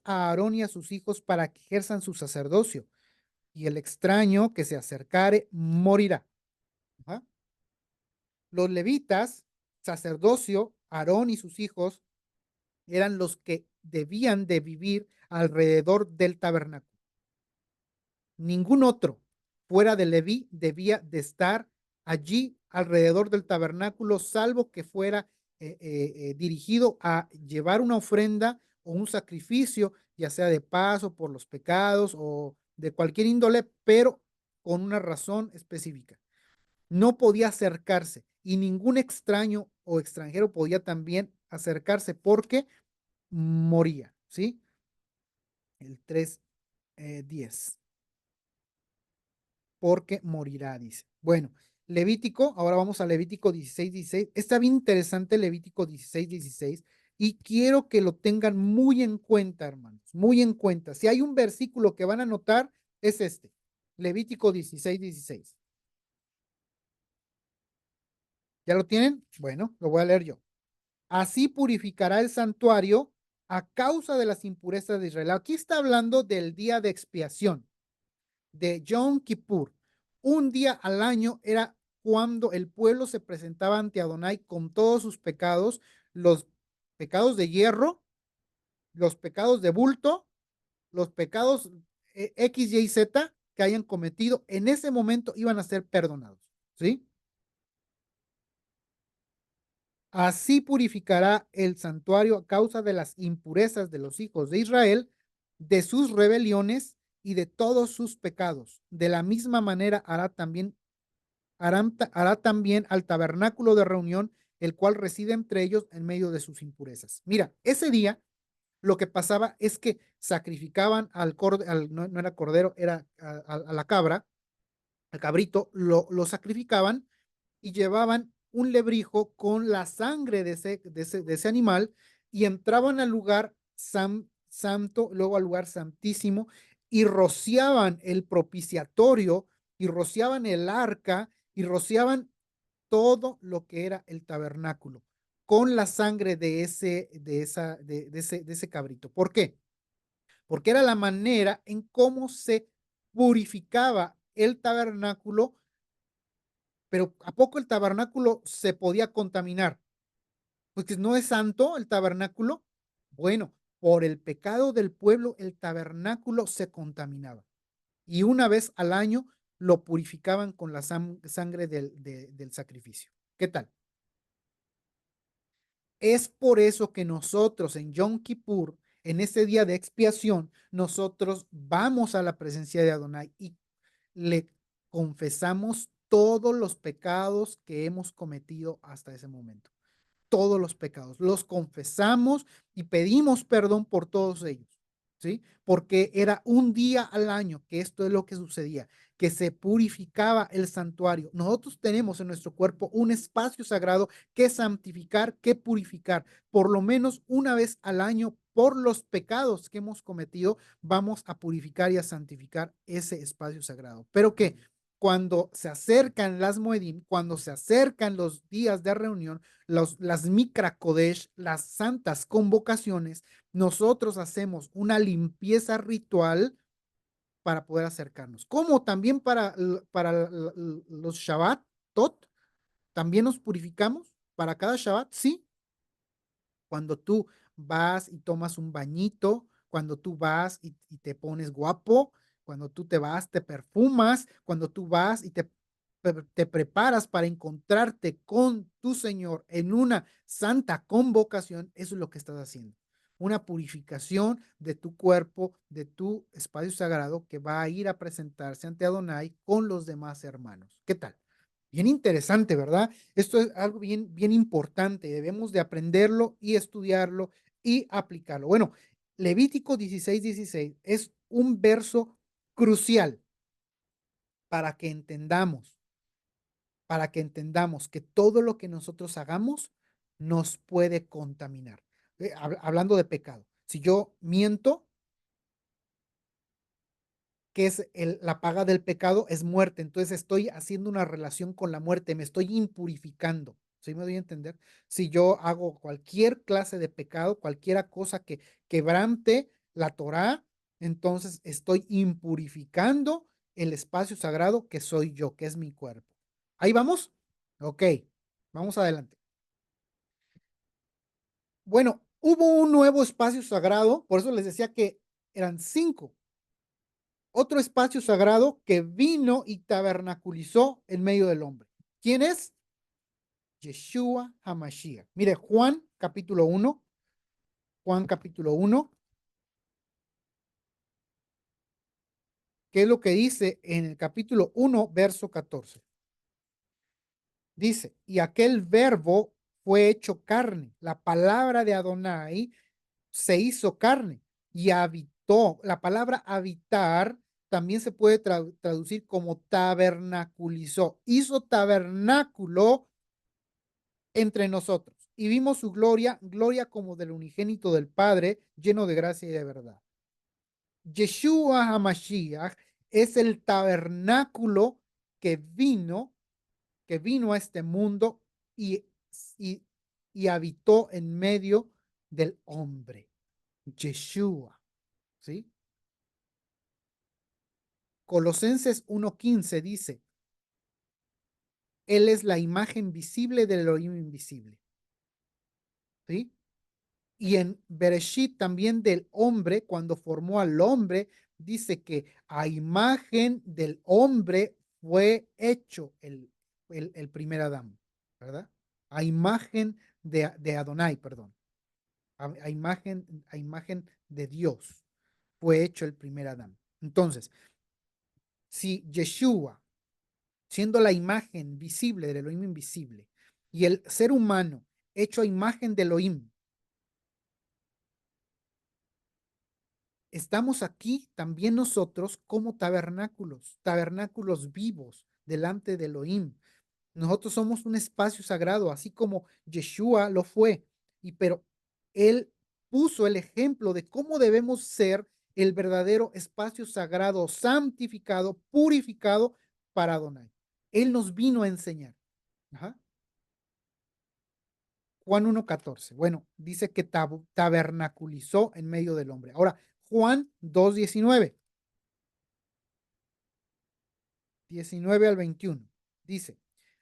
a Aarón y a sus hijos para que ejerzan su sacerdocio, y el extraño que se acercare morirá. Ajá. Los levitas, sacerdocio, Aarón y sus hijos, eran los que debían de vivir alrededor del tabernáculo. Ningún otro fuera de Leví debía de estar allí alrededor del tabernáculo, salvo que fuera dirigido a llevar una ofrenda o un sacrificio, ya sea de paz o por los pecados o de cualquier índole, pero con una razón específica. No podía acercarse y ningún extraño o extranjero podía también acercarse porque moría, ¿sí? El 3:10, porque morirá, dice. Bueno, Levítico, ahora vamos a Levítico 16:16. Está bien interesante Levítico 16:16 y quiero que lo tengan muy en cuenta, hermanos, muy en cuenta. Si hay un versículo que van a notar, es este, Levítico 16:16. ¿Ya lo tienen? Bueno, lo voy a leer yo. Así purificará el santuario a causa de las impurezas de Israel. Aquí está hablando del día de expiación, de Yom Kippur. Un día al año era cuando el pueblo se presentaba ante Adonai con todos sus pecados, los pecados de hierro, los pecados de bulto, los pecados X, Y, Z que hayan cometido, en ese momento iban a ser perdonados, ¿sí? Así purificará el santuario a causa de las impurezas de los hijos de Israel, de sus rebeliones y de todos sus pecados. De la misma manera hará también al tabernáculo de reunión, el cual reside entre ellos en medio de sus impurezas. Mira, ese día lo que pasaba es que sacrificaban no era cordero, era a la cabra, al cabrito, lo sacrificaban y llevaban un lebrijo con la sangre de ese animal y entraban al lugar santo, luego al lugar santísimo y rociaban el propiciatorio y rociaban el arca y rociaban todo lo que era el tabernáculo con la sangre de ese cabrito. ¿Por qué? Porque era la manera en cómo se purificaba el tabernáculo, pero ¿a poco el tabernáculo se podía contaminar? Porque no es santo el tabernáculo. Bueno, por el pecado del pueblo, el tabernáculo se contaminaba. Y una vez al año lo purificaban con la sangre del sacrificio. ¿Qué tal? Es por eso que nosotros en Yom Kippur, en ese día de expiación, nosotros vamos a la presencia de Adonai y le confesamos todos los pecados que hemos cometido hasta ese momento. Todos los pecados, los confesamos y pedimos perdón por todos ellos, ¿sí? Porque era un día al año que esto es lo que sucedía, que se purificaba el santuario. Nosotros tenemos en nuestro cuerpo un espacio sagrado que santificar, que purificar, por lo menos una vez al año por los pecados que hemos cometido, vamos a purificar y a santificar ese espacio sagrado. Pero que cuando se acercan las Moedim, cuando se acercan los días de reunión, las Mikra Kodesh, las santas convocaciones, nosotros hacemos una limpieza ritual para poder acercarnos. Como también para los Shabbat, tot, también nos purificamos para cada Shabbat, sí. Cuando tú vas y tomas un bañito, cuando tú vas y te pones guapo, cuando tú te vas, te perfumas, cuando tú vas y te preparas para encontrarte con tu Señor en una santa convocación, eso es lo que estás haciendo. Una purificación de tu cuerpo, de tu espacio sagrado que va a ir a presentarse ante Adonai con los demás hermanos. ¿Qué tal? Bien interesante, ¿verdad? Esto es algo bien, bien importante. Debemos de aprenderlo y estudiarlo y aplicarlo. Bueno, Levítico 16:16 es un verso crucial para que entendamos, que todo lo que nosotros hagamos nos puede contaminar. Hablando de pecado, si yo miento, que es la paga del pecado, es muerte. Entonces estoy haciendo una relación con la muerte, me estoy impurificando. ¿Sí me doy a entender? Si yo hago cualquier clase de pecado, cualquier cosa que quebrante la Torá, entonces estoy impurificando el espacio sagrado que soy yo, que es mi cuerpo. ¿Ahí vamos? Ok, vamos adelante. Bueno, hubo un nuevo espacio sagrado, por eso les decía que eran 5. Otro espacio sagrado que vino y tabernaculizó en medio del hombre. ¿Quién es? Yeshua HaMashiach. Mire, Juan capítulo 1, Juan capítulo 1, ¿qué es lo que dice en el capítulo 1, verso 14? Dice, y aquel verbo fue hecho carne, la palabra de Adonai se hizo carne y habitó. La palabra habitar también se puede traducir como tabernaculizó. Hizo tabernáculo entre nosotros y vimos su gloria, gloria como del unigénito del Padre, lleno de gracia y de verdad. Yeshua HaMashiach es el tabernáculo que vino, a este mundo y, y, y habitó en medio del hombre. Yeshua, ¿sí? Colosenses 1:15 dice, Él es la imagen visible del Elohim invisible, ¿sí? Y en Bereshit también del hombre, cuando formó al hombre, dice que a imagen del hombre fue hecho el primer Adán, ¿verdad? A imagen de Adonai, perdón. A imagen de Dios fue hecho el primer Adán. Entonces, si Yeshua, siendo la imagen visible del Elohim invisible, y el ser humano hecho a imagen de Elohim, estamos aquí también nosotros como tabernáculos, tabernáculos vivos delante de Elohim. Nosotros somos un espacio sagrado, así como Yeshua lo fue, pero él puso el ejemplo de cómo debemos ser el verdadero espacio sagrado, santificado, purificado para Adonai. Él nos vino a enseñar. Ajá. Juan 1:14. Bueno, dice que tabernaculizó en medio del hombre. Ahora, Juan 2:19. 19 al 21. Dice,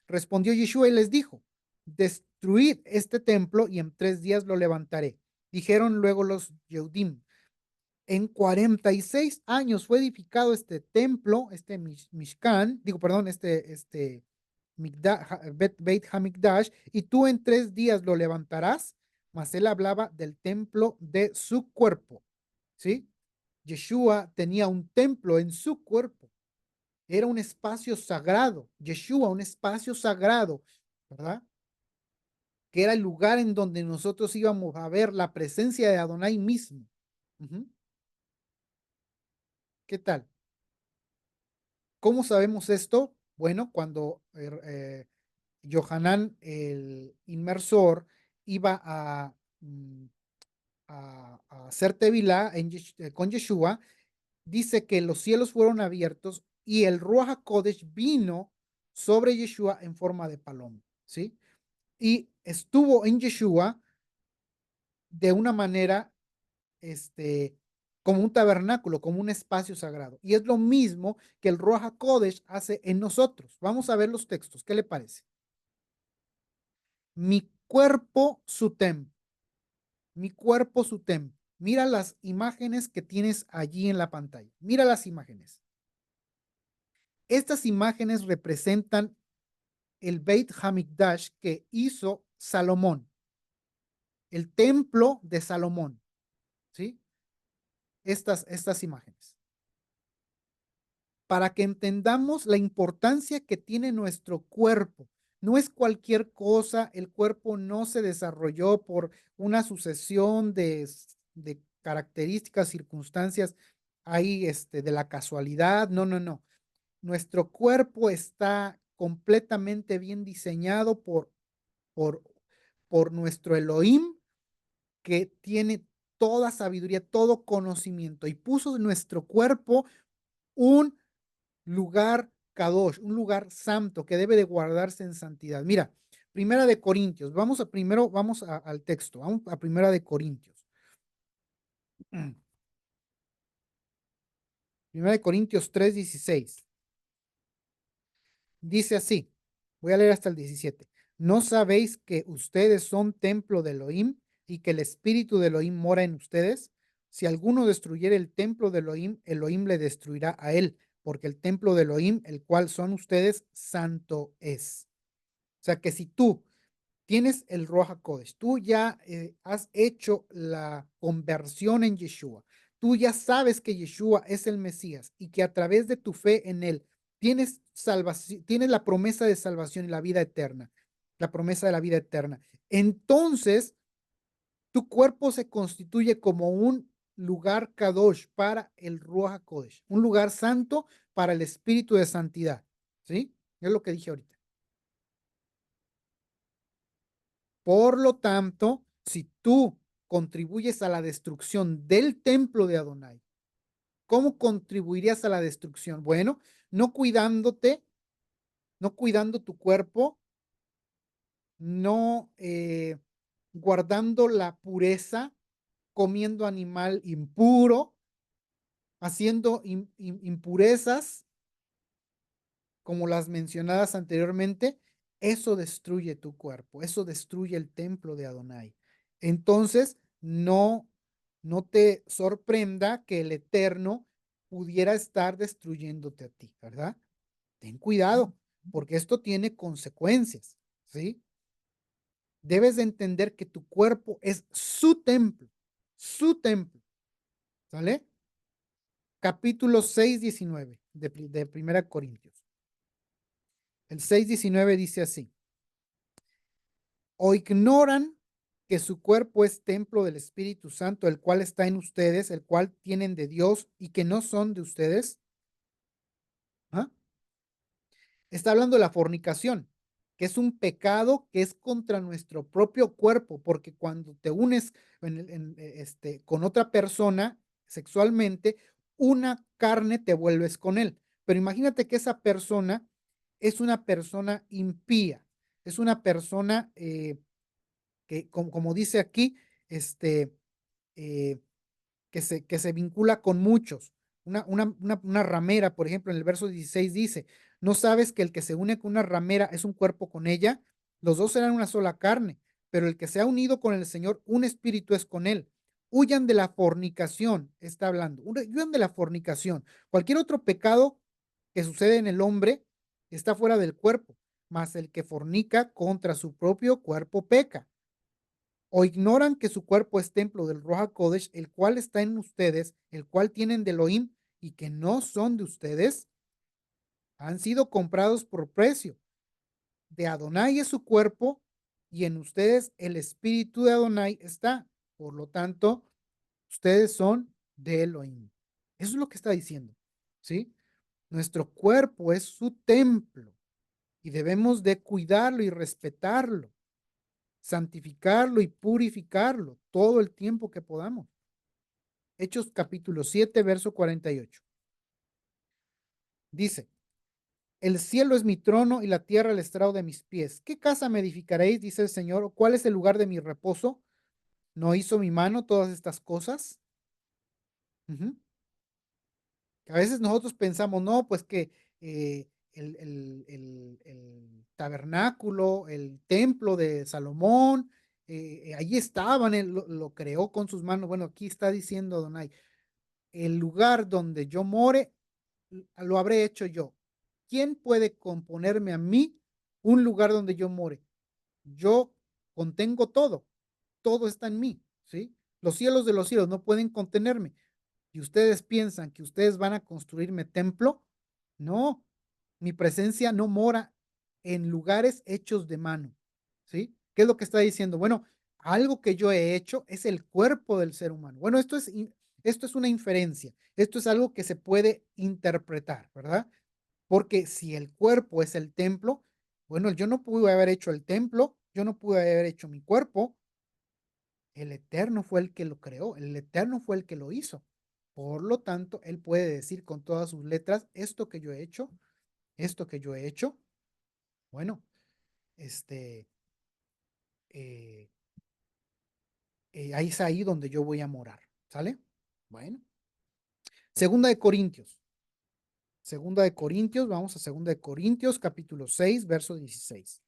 respondió Yeshua y les dijo, destruid este templo y en 3 días lo levantaré. Dijeron luego los Yehudim, en 46 años fue edificado este templo, este Mishkan, digo, perdón, este Beit Hamikdash, y tú en 3 días lo levantarás. Mas él hablaba del templo de su cuerpo, ¿sí? Yeshua tenía un templo en su cuerpo. Era un espacio sagrado. Yeshua, un espacio sagrado, ¿verdad? Que era el lugar en donde nosotros íbamos a ver la presencia de Adonai mismo. Ujú. ¿Qué tal? ¿Cómo sabemos esto? Bueno, cuando Yohanan, el inmersor, iba a hacer Tevilá con Yeshua, dice que los cielos fueron abiertos y el Ruach HaKodesh vino sobre Yeshua en forma de paloma, ¿sí? Y estuvo en Yeshua de una manera, este, como un tabernáculo, como un espacio sagrado. Y es lo mismo que el Ruach HaKodesh hace en nosotros. Vamos a ver los textos. ¿Qué le parece? Mi cuerpo, su templo. Mi cuerpo, su templo. Mira las imágenes que tienes allí en la pantalla. Mira las imágenes. Estas imágenes representan el Beit Hamikdash que hizo Salomón, el templo de Salomón, ¿sí? Estas imágenes. para que entendamos la importancia que tiene nuestro cuerpo. No es cualquier cosa, el cuerpo no se desarrolló por una sucesión de características, circunstancias ahí de la casualidad. No, no, no. Nuestro cuerpo está completamente bien diseñado por, por nuestro Elohim, que tiene toda sabiduría, todo conocimiento, y puso en nuestro cuerpo un lugar kadosh, un lugar santo que debe de guardarse en santidad. Mira, Primera de Corintios, vamos al texto, vamos a Primera de Corintios. Primera de Corintios 3:16. Dice así, voy a leer hasta el 17. ¿No sabéis que ustedes son templo de Elohim y que el espíritu de Elohim mora en ustedes? Si alguno destruyere el templo de Elohim, Elohim le destruirá a él, porque el templo de Elohim, el cual son ustedes, santo es. O sea que si tú tienes el Ruach HaKodesh, tú ya has hecho la conversión en Yeshua, tú ya sabes que Yeshua es el Mesías y que a través de tu fe en él tienes salvación, tienes la promesa de salvación y la vida eterna, la promesa de la vida eterna. Entonces, tu cuerpo se constituye como un lugar kadosh para el Ruach HaKodesh, un lugar santo para el espíritu de santidad, ¿sí? Es lo que dije ahorita. Por lo tanto, si tú contribuyes a la destrucción del templo de Adonai, ¿cómo contribuirías a la destrucción? Bueno, no cuidándote, no cuidando tu cuerpo, no guardando la pureza, comiendo animal impuro, haciendo impurezas como las mencionadas anteriormente. Eso destruye tu cuerpo, eso destruye el templo de Adonai. Entonces, no te sorprenda que el Eterno pudiera estar destruyéndote a ti, ¿verdad? Ten cuidado, porque esto tiene consecuencias, ¿sí? Debes de entender que tu cuerpo es su templo, ¿sale? Capítulo 6:19 de Primera Corintios. El 6:19 dice así: ¿o ignoran que su cuerpo es templo del Espíritu Santo, el cual está en ustedes, el cual tienen de Dios y que no son de ustedes? ¿Ah? Está hablando de la fornicación, que es un pecado que es contra nuestro propio cuerpo, porque cuando te unes con otra persona sexualmente, una carne te vuelves con él. Pero imagínate que esa persona es una persona impía, es una persona que, como dice aquí, este, eh, que se vincula con muchos. Una ramera, por ejemplo, en el verso 16 dice: ¿no sabes que el que se une con una ramera es un cuerpo con ella? Los dos serán una sola carne, pero el que se ha unido con el Señor, un espíritu es con él. Huyan de la fornicación, está hablando. Huyan de la fornicación. Cualquier otro pecado que sucede en el hombre está fuera del cuerpo, mas el que fornica contra su propio cuerpo peca. ¿O ignoran que su cuerpo es templo del Ruach HaKodesh, el cual está en ustedes, el cual tienen de Elohim y que no son de ustedes? Han sido comprados por precio. De Adonai es su cuerpo y en ustedes el espíritu de Adonai está. Por lo tanto, ustedes son de Elohim. Eso es lo que está diciendo, ¿sí? Nuestro cuerpo es su templo y debemos de cuidarlo y respetarlo, santificarlo y purificarlo todo el tiempo que podamos. Hechos capítulo 7, verso 48. Dice: el cielo es mi trono y la tierra el estrado de mis pies. ¿Qué casa me edificaréis? Dice el Señor. ¿Cuál es el lugar de mi reposo? ¿No hizo mi mano todas estas cosas? Ujú. A veces nosotros pensamos, no, pues que el tabernáculo, el templo de Salomón, allí estaban, él lo creó con sus manos. Bueno, aquí está diciendo Adonai: el lugar donde yo more, lo habré hecho yo. ¿Quién puede componerme a mí un lugar donde yo more? Yo contengo todo, todo está en mí, ¿sí? Los cielos de los cielos no pueden contenerme. Y ustedes piensan que ustedes van a construirme templo, No, mi presencia no mora en lugares hechos de mano, ¿sí? ¿Qué es lo que está diciendo? Bueno, algo que yo he hecho es el cuerpo del ser humano. Bueno, esto es una inferencia, esto es algo que se puede interpretar, ¿verdad? Porque si el cuerpo es el templo, bueno, yo no pude haber hecho el templo, yo no pude haber hecho mi cuerpo, el Eterno fue el que lo creó, el Eterno fue el que lo hizo. Por lo tanto, Él puede decir con todas sus letras, esto que yo he hecho, esto que yo he hecho, bueno, este, eh, ahí es ahí donde yo voy a morar, ¿sale? Bueno, segunda de Corintios, vamos a segunda de Corintios, capítulo 6 verso 16.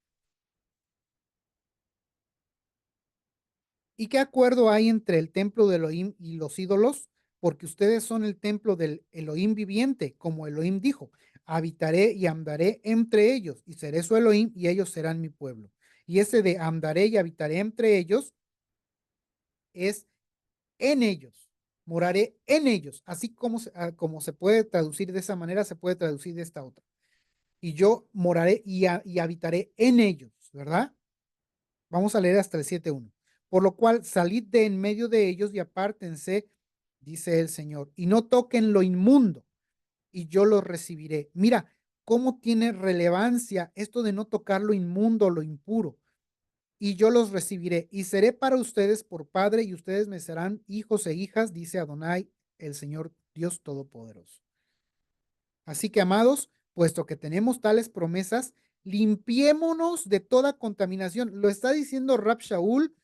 ¿Y qué acuerdo hay entre el templo de Elohim y los ídolos? Porque ustedes son el templo del Elohim viviente, como Elohim dijo, habitaré y andaré entre ellos, y seré su Elohim, y ellos serán mi pueblo. Y ese de andaré y habitaré entre ellos es en ellos, moraré en ellos, así como se puede traducir de esa manera, se puede traducir de esta otra. Y yo moraré y habitaré en ellos, ¿verdad? Vamos a leer hasta el 7:1. Por lo cual, salid de en medio de ellos y apártense, dice el Señor, y no toquen lo inmundo, y yo los recibiré. Mira cómo tiene relevancia esto de no tocar lo inmundo, lo impuro, y yo los recibiré, y seré para ustedes por padre, y ustedes me serán hijos e hijas, dice Adonai, el Señor Dios Todopoderoso. Así que, amados, puesto que tenemos tales promesas, limpiémonos de toda contaminación. Lo está diciendo Rab Shaul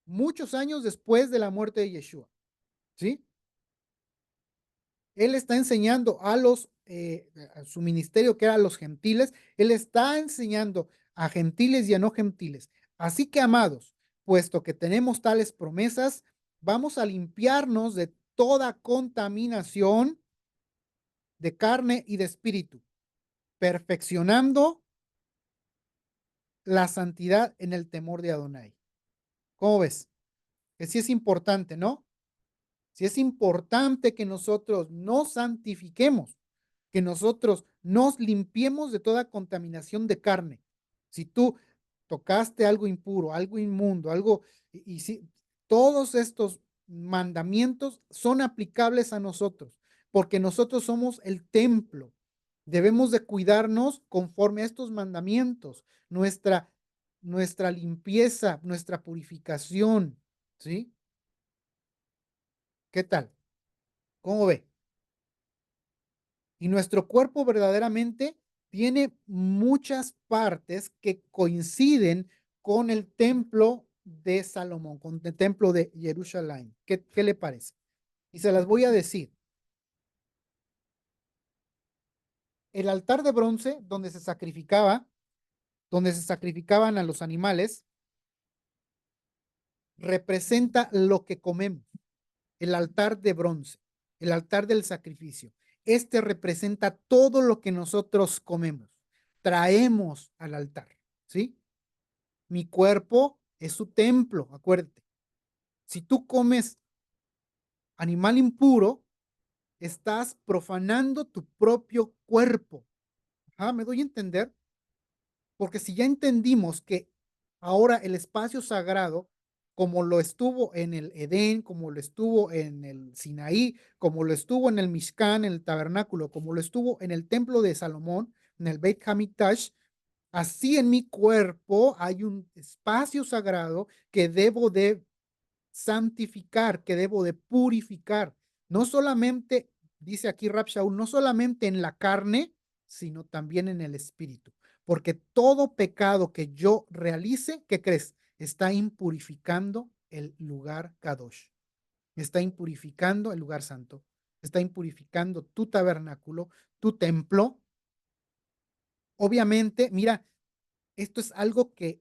muchos años después de la muerte de Yeshua, ¿sí? Él está enseñando a su ministerio, que era a los gentiles, él está enseñando a gentiles y a no gentiles. Así que, amados, puesto que tenemos tales promesas, vamos a limpiarnos de toda contaminación de carne y de espíritu, perfeccionando la santidad en el temor de Adonai. ¿Cómo ves? Que sí es importante, ¿no? Si es importante que nosotros nos santifiquemos, que nosotros nos limpiemos de toda contaminación de carne. Si tú tocaste algo impuro, algo inmundo, algo, y si todos estos mandamientos son aplicables a nosotros, porque nosotros somos el templo. Debemos de cuidarnos conforme a estos mandamientos, nuestra limpieza, nuestra purificación, ¿sí? ¿Qué tal? ¿Cómo ve? Y nuestro cuerpo verdaderamente tiene muchas partes que coinciden con el templo de Salomón, con el templo de Jerusalén. ¿Qué le parece? Y se las voy a decir. El altar de bronce donde se sacrificaban a los animales, representa lo que comemos. El altar de bronce, el altar del sacrificio. Este representa todo lo que nosotros comemos, traemos al altar, ¿sí? Mi cuerpo es su templo, acuérdate. Si tú comes animal impuro, estás profanando tu propio cuerpo. Ah, ¿me doy a entender? Porque si ya entendimos que ahora el espacio sagrado, como lo estuvo en el Edén, como lo estuvo en el Sinaí, como lo estuvo en el Mishkan, en el tabernáculo, como lo estuvo en el templo de Salomón, en el Beit Hamikdash, así en mi cuerpo hay un espacio sagrado que debo de santificar, que debo de purificar. No solamente, dice aquí Rab Shaul, no solamente en la carne, sino también en el espíritu. Porque todo pecado que yo realice, ¿qué crees? Está impurificando el lugar Kadosh. Está impurificando el lugar santo. Está impurificando tu tabernáculo, tu templo. Obviamente, mira, esto es algo que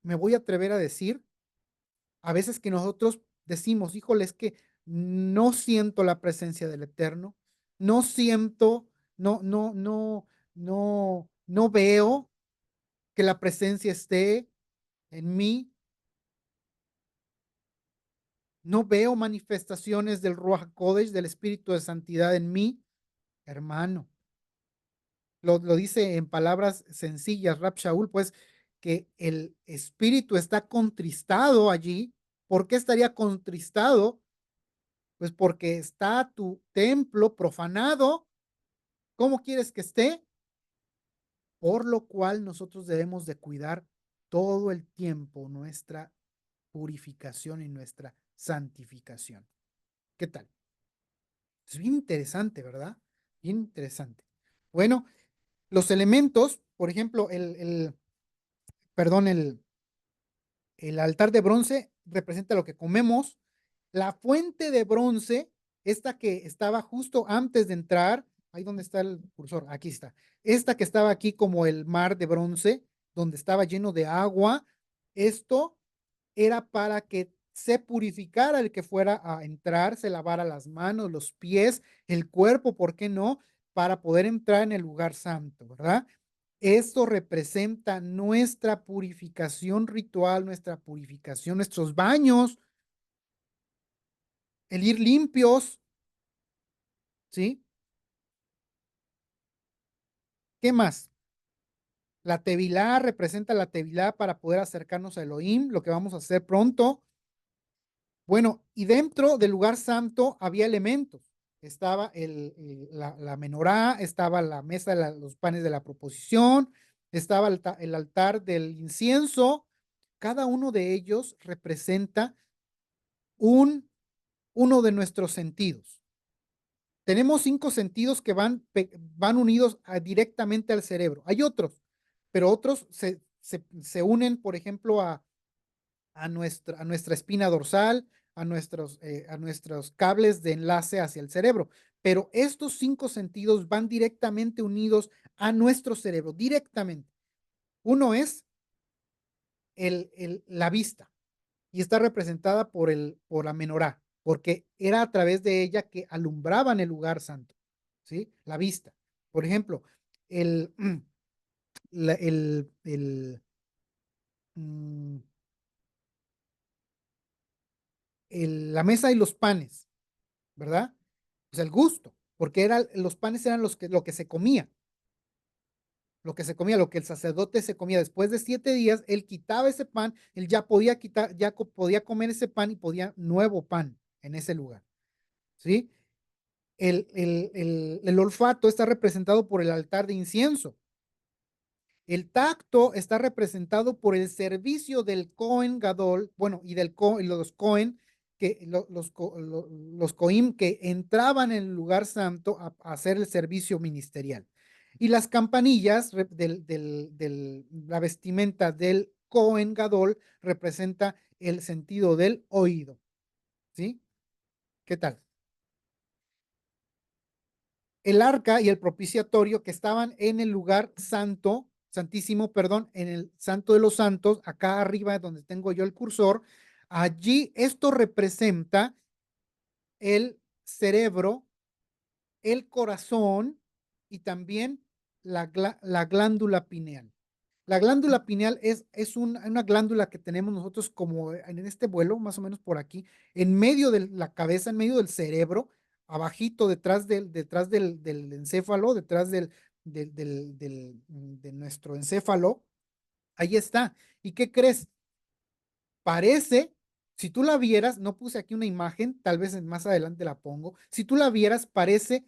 me voy a atrever a decir a veces que nosotros decimos, híjole, es que no siento la presencia del Eterno, no siento, no veo que la presencia esté en mí, no veo manifestaciones del Ruach Kodesh, del Espíritu de Santidad en mí, hermano. lo dice en palabras sencillas, Rab Shaul, pues que el espíritu está contristado allí. ¿Por qué estaría contristado? Pues porque está tu templo profanado. ¿Cómo quieres que esté? Por lo cual nosotros debemos de cuidar todo el tiempo nuestra purificación y nuestra santificación. ¿Qué tal? Es bien interesante, ¿verdad? Bien interesante. Bueno, los elementos, por ejemplo, perdón, el altar de bronce representa lo que comemos. La fuente de bronce, esta que estaba justo antes de entrar, ahí donde está el cursor, aquí está. Esta que estaba aquí como el mar de bronce, donde estaba lleno de agua, esto era para que se purificara el que fuera a entrar, se lavara las manos, los pies, el cuerpo, ¿por qué no? Para poder entrar en el lugar santo, ¿verdad? Esto representa nuestra purificación ritual, nuestra purificación, nuestros baños, el ir limpios, ¿sí? ¿Qué más? La tevilá representa la tevilá para poder acercarnos a Elohim, lo que vamos a hacer pronto. Bueno, y dentro del lugar santo había elementos. Estaba la menorá, estaba la mesa de los panes de la proposición, estaba el altar del incienso. Cada uno de ellos representa un, uno de nuestros sentidos. Tenemos 5 sentidos que van unidos directamente al cerebro. Hay otros, pero otros se unen, por ejemplo, a nuestra espina dorsal, a nuestros cables de enlace hacia el cerebro. Pero estos 5 sentidos van directamente unidos a nuestro cerebro, directamente. Uno es la vista y está representada por la menorá, porque era a través de ella que alumbraban el lugar santo, ¿sí? La vista. Por ejemplo, el, la, mm, la mesa y los panes, ¿verdad? O sea, el gusto, porque los panes eran lo que se comía, lo que el sacerdote se comía. Después de 7 días, él quitaba ese pan, él ya podía quitar, podía comer ese pan y podía nuevo pan en ese lugar, ¿sí? El olfato está representado por el altar de incienso. El tacto está representado por el servicio del Cohen Gadol, bueno, y los Cohen, los Coim que entraban en el lugar santo a hacer el servicio ministerial. Y las campanillas la vestimenta del Cohen Gadol representa el sentido del oído. ¿Sí? ¿Qué tal? El arca y el propiciatorio que estaban en el lugar santo, santísimo, perdón, en el santo de los santos, acá arriba donde tengo yo el cursor, allí esto representa el cerebro, el corazón y también la glándula pineal. La glándula pineal es una glándula que tenemos nosotros como en este vuelo, más o menos por aquí, en medio de la cabeza, en medio del cerebro, abajito, detrás del encéfalo, detrás de nuestro encéfalo. Ahí está. ¿Y qué crees? Parece, si tú la vieras, no puse aquí una imagen, tal vez más adelante la pongo, si tú la vieras, parece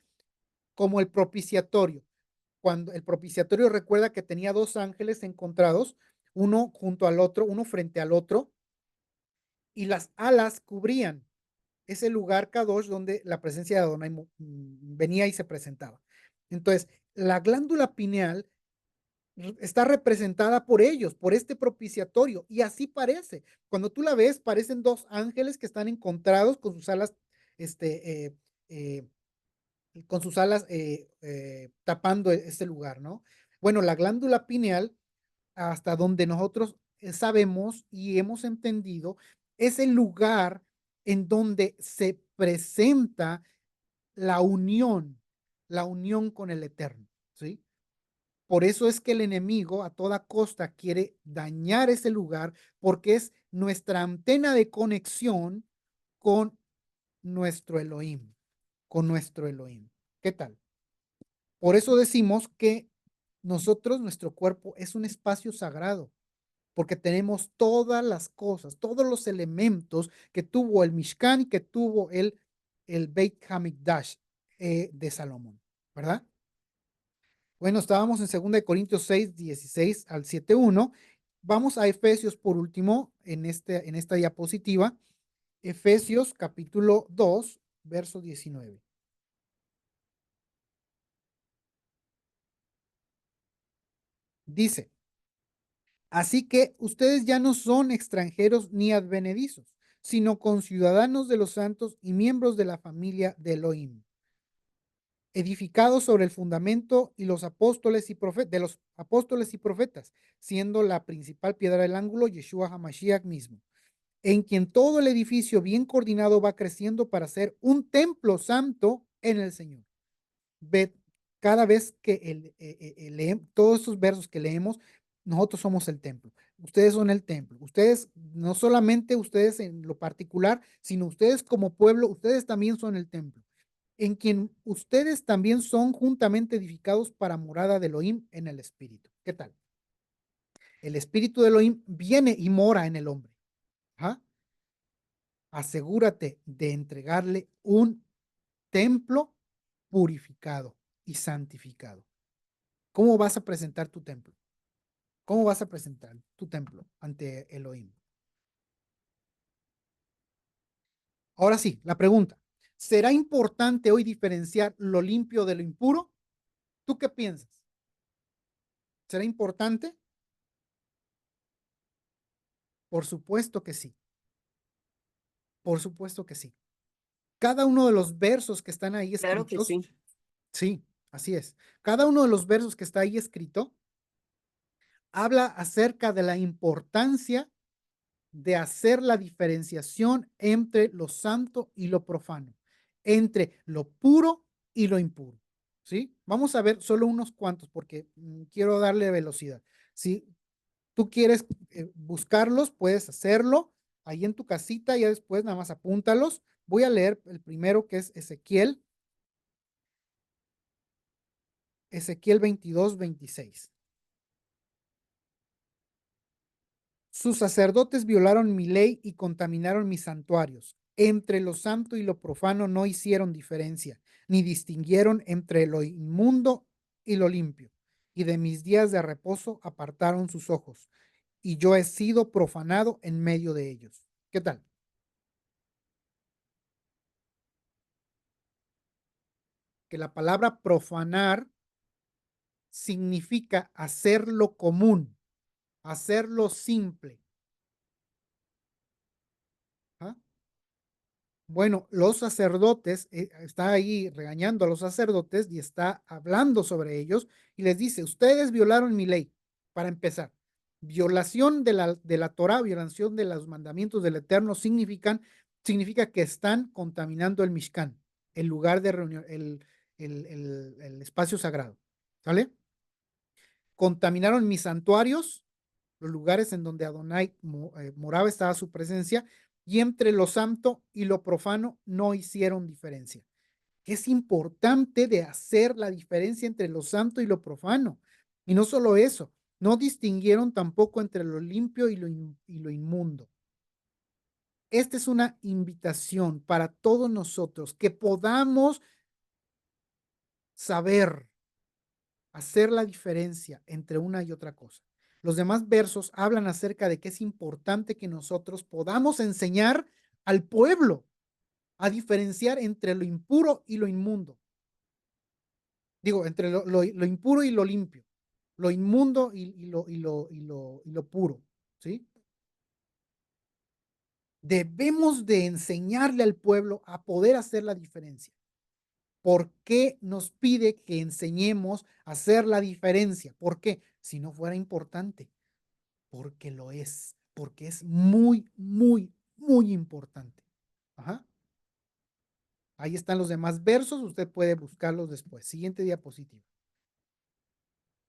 como el propiciatorio. Cuando el propiciatorio recuerda que tenía 2 ángeles encontrados, uno junto al otro, uno frente al otro, y las alas cubrían ese lugar Kadosh donde la presencia de Adonai venía y se presentaba. Entonces, la glándula pineal está representada por ellos, por este propiciatorio, y así parece. Cuando tú la ves, parecen 2 ángeles que están encontrados con sus alas, este, eh, tapando este lugar, ¿no? Bueno, la glándula pineal, hasta donde nosotros sabemos y hemos entendido, es el lugar en donde se presenta la la unión con el Eterno, ¿sí? Por eso es que el enemigo a toda costa quiere dañar ese lugar porque es nuestra antena de conexión con nuestro Elohim, con nuestro Elohim. ¿Qué tal? Por eso decimos que nosotros, nuestro cuerpo es un espacio sagrado, porque tenemos todas las cosas, todos los elementos que tuvo el Mishkan y que tuvo el Beit Hamikdash de Salomón, ¿verdad? Bueno, estábamos en 2 Corintios 6, 16 al 7:1. Vamos a Efesios por último en esta diapositiva. Efesios capítulo 2, verso 19. Dice, así que ustedes ya no son extranjeros ni advenedizos, sino conciudadanos de los santos y miembros de la familia de Elohim, edificados sobre el fundamento y los apóstoles y de los apóstoles y profetas, siendo la principal piedra del ángulo Yeshua HaMashiach mismo, en quien todo el edificio bien coordinado va creciendo para ser un templo santo en el Señor. Ve, cada vez que leemos todos estos versos que leemos, nosotros somos el templo. Ustedes son el templo. Ustedes, no solamente ustedes en lo particular, sino ustedes como pueblo, ustedes también son el templo, en quien ustedes también son juntamente edificados para morada de Elohim en el Espíritu. ¿Qué tal? El Espíritu de Elohim viene y mora en el hombre. ¿Ah? Asegúrate de entregarle un templo purificado y santificado. ¿Cómo vas a presentar tu templo? ¿Cómo vas a presentar tu templo ante Elohim? Ahora sí, la pregunta. ¿Será importante hoy diferenciar lo limpio de lo impuro? ¿Tú qué piensas? ¿Será importante? Por supuesto que sí. Por supuesto que sí. Cada uno de los versos que están ahí Claro que escritos, sí. sí, así es. Cada uno de los versos que está ahí escrito habla acerca de la importancia de hacer la diferenciación entre lo santo y lo profano, entre lo puro y lo impuro. ¿Sí? Vamos a ver solo unos cuantos porque quiero darle velocidad. Si tú quieres buscarlos, puedes hacerlo ahí en tu casita, ya después nada más apúntalos. Voy a leer el primero que es Ezequiel 22, 26. Sus sacerdotes violaron mi ley y contaminaron mis santuarios. Entre lo santo y lo profano no hicieron diferencia, ni distinguieron entre lo inmundo y lo limpio. Y de mis días de reposo apartaron sus ojos, y yo he sido profanado en medio de ellos. ¿Qué tal? Que la palabra profanar significa hacerlo común, hacerlo simple. ¿Ah? Bueno, los sacerdotes, está ahí regañando a los sacerdotes y está hablando sobre ellos y les dice, ustedes violaron mi ley, para empezar. Violación de la Torah, violación de los mandamientos del Eterno significa que están contaminando el Mishkan, el lugar de reunión, el espacio sagrado. ¿Sale? Contaminaron mis santuarios, los lugares en donde Adonai moraba, estaba su presencia, y entre lo santo y lo profano no hicieron diferencia. Es importante de hacer la diferencia entre lo santo y lo profano. Y no solo eso, no distinguieron tampoco entre lo limpio y lo inmundo. Esta es una invitación para todos nosotros que podamos saber hacer la diferencia entre una y otra cosa. Los demás versos hablan acerca de que es importante que nosotros podamos enseñar al pueblo a diferenciar entre lo impuro y lo inmundo. Digo, entre lo impuro y lo limpio, lo inmundo y lo puro, ¿sí? Debemos de enseñarle al pueblo a poder hacer la diferencia. ¿Por qué nos pide que enseñemos a hacer la diferencia? ¿Por qué? Si no fuera importante. Porque lo es, porque es muy, muy, muy importante. Ajá. Ahí están los demás versos, usted puede buscarlos después. Siguiente diapositiva.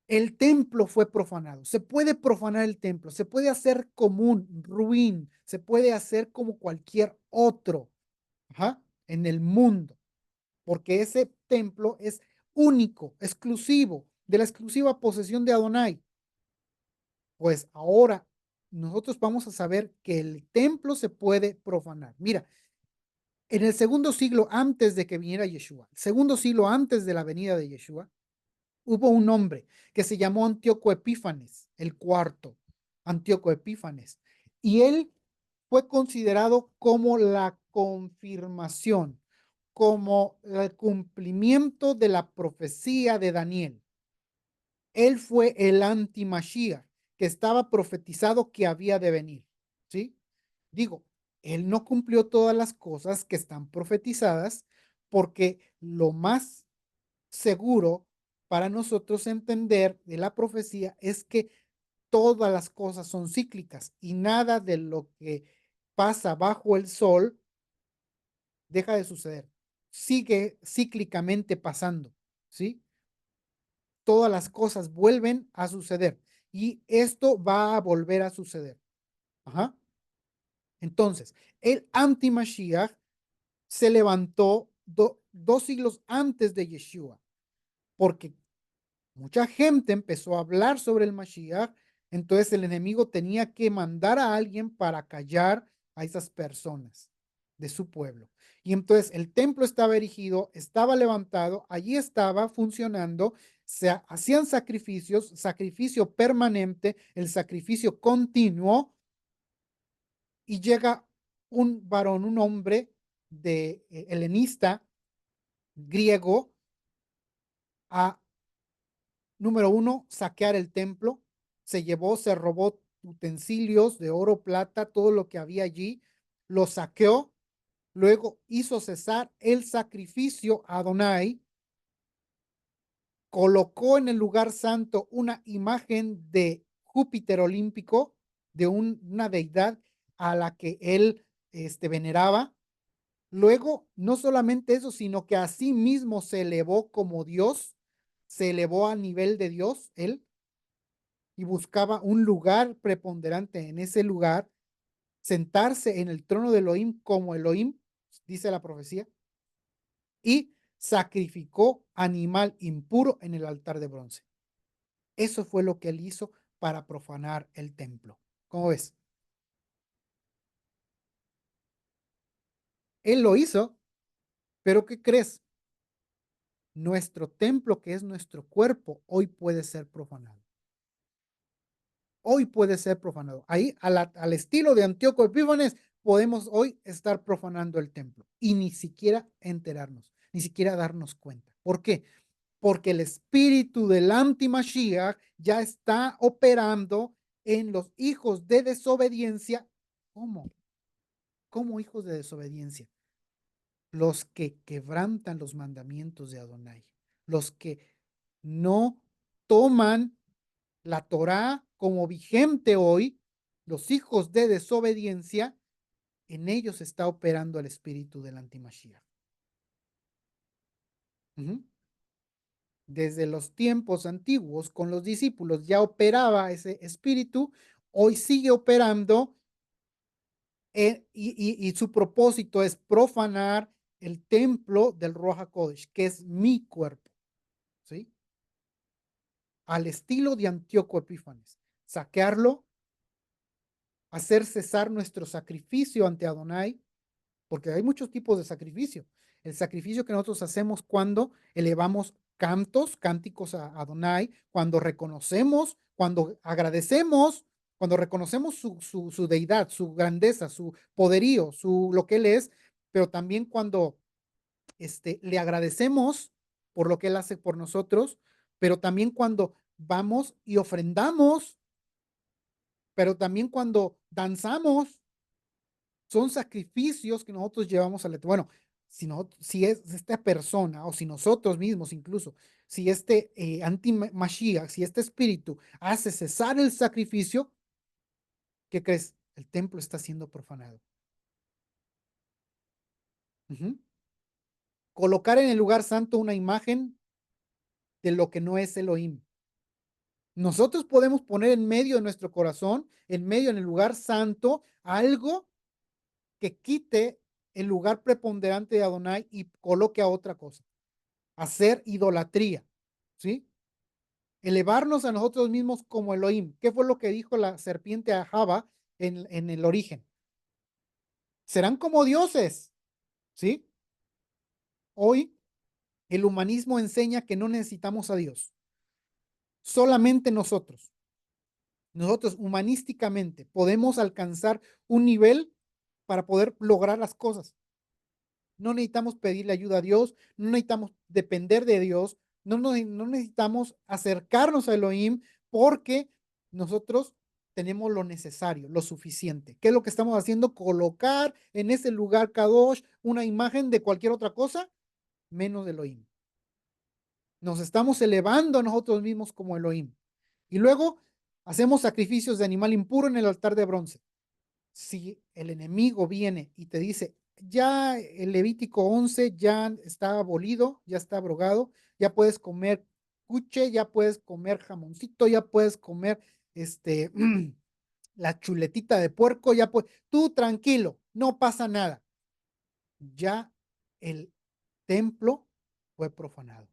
El templo fue profanado. Se puede profanar el templo, se puede hacer común, ruin, se puede hacer como cualquier otro, ajá, en el mundo, porque ese templo es único, exclusivo. de la exclusiva posesión de Adonai. Pues ahora nosotros vamos a saber que el templo se puede profanar. Mira, en el segundo siglo antes de que viniera Yeshua, el segundo siglo antes de la venida de Yeshua, hubo un hombre que se llamó Antíoco Epífanes, el cuarto, Antíoco Epífanes, y él fue considerado como la confirmación, como el cumplimiento de la profecía de Daniel. Él fue el anti-Mashiach que estaba profetizado que había de venir, ¿sí? Digo, él no cumplió todas las cosas que están profetizadas porque lo más seguro para nosotros entender de la profecía es que todas las cosas son cíclicas y nada de lo que pasa bajo el sol deja de suceder. Sigue cíclicamente pasando, ¿sí? Todas las cosas vuelven a suceder y esto va a volver a suceder. Ajá. Entonces, el anti-Mashiach se levantó 2 siglos antes de Yeshua, porque mucha gente empezó a hablar sobre el Mashiach, entonces el enemigo tenía que mandar a alguien para callar a esas personas de su pueblo. Y entonces el templo estaba erigido, estaba levantado, allí estaba funcionando, se hacían sacrificios, sacrificio permanente, el sacrificio continuo, y llega un varón, un hombre de helenista griego a número uno, saquear el templo. Se llevó, se robó utensilios de oro, plata, todo lo que había allí, lo saqueó. Luego hizo cesar el sacrificio a Adonai, colocó en el lugar santo una imagen de Júpiter olímpico, de una deidad a la que él veneraba. Luego, no solamente eso, sino que a sí mismo se elevó como Dios, se elevó a nivel de Dios, él, y buscaba un lugar preponderante en ese lugar, sentarse en el trono de Elohim como Elohim, dice la profecía, y sacrificó animal impuro en el altar de bronce. Eso fue lo que él hizo para profanar el templo. ¿Cómo ves? Él lo hizo, pero ¿qué crees? Nuestro templo, que es nuestro cuerpo, hoy puede ser profanado. Hoy puede ser profanado. Ahí, al estilo de Antíoco Epífanes, podemos hoy estar profanando el templo y ni siquiera enterarnos, ni siquiera darnos cuenta. ¿Por qué? Porque el espíritu del anti-Mashiach ya está operando en los hijos de desobediencia. ¿Cómo? ¿Cómo hijos de desobediencia? Los que quebrantan los mandamientos de Adonai, los que no toman la Torá como vigente hoy, los hijos de desobediencia, en ellos está operando el espíritu del antimashiach. Desde los tiempos antiguos con los discípulos ya operaba ese espíritu, hoy sigue operando y su propósito es profanar el templo del Ruach HaKodesh, que es mi cuerpo, ¿sí? Al estilo de Antíoco Epífanes, saquearlo, hacer cesar nuestro sacrificio ante Adonai, porque hay muchos tipos de sacrificio. El sacrificio que nosotros hacemos cuando elevamos cantos, cánticos a Adonai, cuando reconocemos, cuando agradecemos, cuando reconocemos su deidad, su grandeza, su poderío, lo que Él es, pero también cuando le agradecemos por lo que Él hace por nosotros, pero también cuando vamos y ofrendamos, pero también cuando danzamos, son sacrificios que nosotros llevamos al Eterno. Bueno, si es esta persona o si nosotros mismos incluso, si este anti-Mashiach, si este espíritu hace cesar el sacrificio, ¿qué crees? El templo está siendo profanado. Ujú. Colocar en el lugar santo una imagen de lo que no es Elohim. Nosotros podemos poner en medio de nuestro corazón, en medio en el lugar santo, algo que quite el lugar preponderante de Adonai y coloque a otra cosa. Hacer idolatría, ¿sí? elevarnos a nosotros mismos como Elohim. ¿Qué fue lo que dijo la serpiente a Java en el origen? Serán como dioses, ¿sí? Hoy el humanismo enseña que no necesitamos a Dios, solamente nosotros humanísticamente podemos alcanzar un nivel para poder lograr las cosas. No necesitamos pedirle ayuda a Dios, no necesitamos depender de Dios, no necesitamos acercarnos a Elohim porque nosotros tenemos lo necesario, lo suficiente. ¿Qué es lo que estamos haciendo? Colocar en ese lugar Kadosh una imagen de cualquier otra cosa, menos de Elohim. Nos estamos elevando a nosotros mismos como Elohim. Y luego hacemos sacrificios de animal impuro en el altar de bronce. Si el enemigo viene y te dice, ya el Levítico 11 ya está abolido, ya está abrogado, ya puedes comer cuche, ya puedes comer jamoncito, ya puedes comer la chuletita de puerco, ya puedes, tú tranquilo, no pasa nada. Ya el templo fue profanado.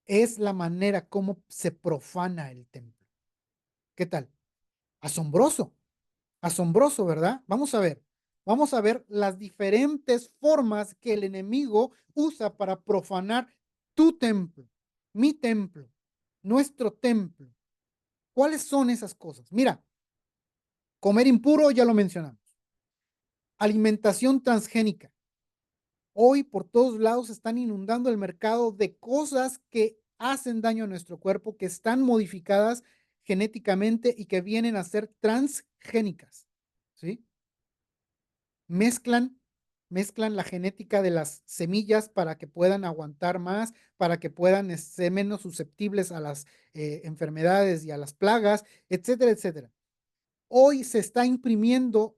Es la manera como se profana el templo. ¿Qué tal? Asombroso. Asombroso, ¿verdad? Vamos a ver las diferentes formas que el enemigo usa para profanar tu templo, mi templo, nuestro templo. ¿Cuáles son esas cosas? Mira, comer impuro, ya lo mencionamos. Alimentación transgénica. Hoy por todos lados están inundando el mercado de cosas que hacen daño a nuestro cuerpo, que están modificadas genéticamente y que vienen a ser transgénicas, ¿sí? mezclan, mezclan la genética de las semillas para que puedan aguantar más, para que puedan ser menos susceptibles a las enfermedades y a las plagas, etcétera, etcétera. Hoy se está imprimiendo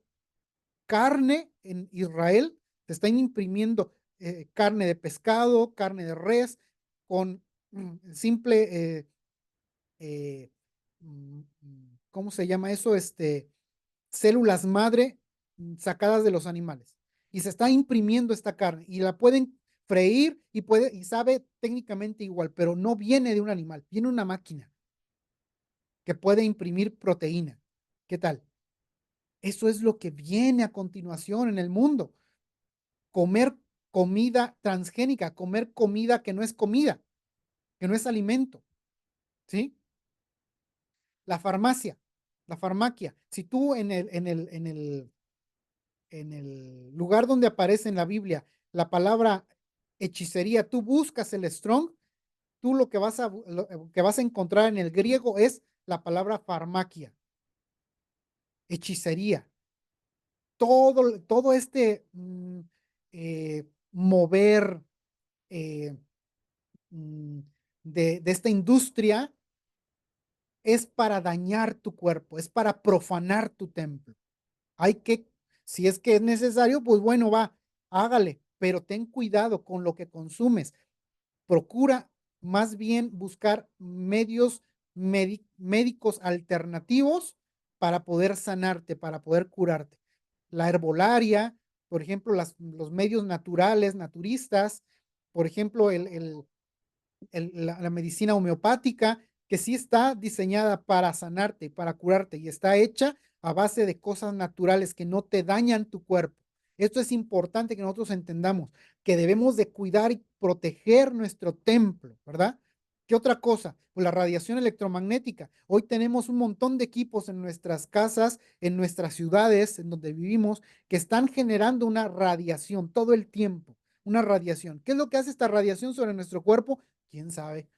carne en Israel, se está imprimiendo carne de pescado, carne de res, con simple, eh, ¿cómo se llama eso? Células madre sacadas de los animales. Y se está imprimiendo esta carne y la pueden freír y sabe técnicamente igual, pero no viene de un animal, viene una máquina que puede imprimir proteína. ¿Qué tal? Eso es lo que viene a continuación en el mundo. Comer comida transgénica, comer comida, que no es alimento, ¿sí? La farmacia, la farmacia. Si tú en el lugar donde aparece en la Biblia la palabra hechicería, tú buscas el Strong, tú lo que vas a encontrar en el griego es la palabra farmacia, hechicería. Todo mover eh, mm, de esta industria es para dañar tu cuerpo, es para profanar tu templo. Hay que, si es que es necesario, pues bueno, va, hágale, pero ten cuidado con lo que consumes. Procura más bien buscar medios médicos alternativos para poder sanarte, para poder curarte. La herbolaria, por ejemplo, los medios naturales, naturistas, por ejemplo, la medicina homeopática, que sí está diseñada para sanarte, para curarte y está hecha a base de cosas naturales que no te dañan tu cuerpo. Esto es importante que nosotros entendamos, que debemos de cuidar y proteger nuestro templo, ¿verdad? ¿Qué otra cosa? Pues la radiación electromagnética. Hoy tenemos un montón de equipos en nuestras casas, en nuestras ciudades, en donde vivimos, que están generando una radiación todo el tiempo, una radiación. ¿Qué es lo que hace esta radiación sobre nuestro cuerpo? ¿Quién sabe?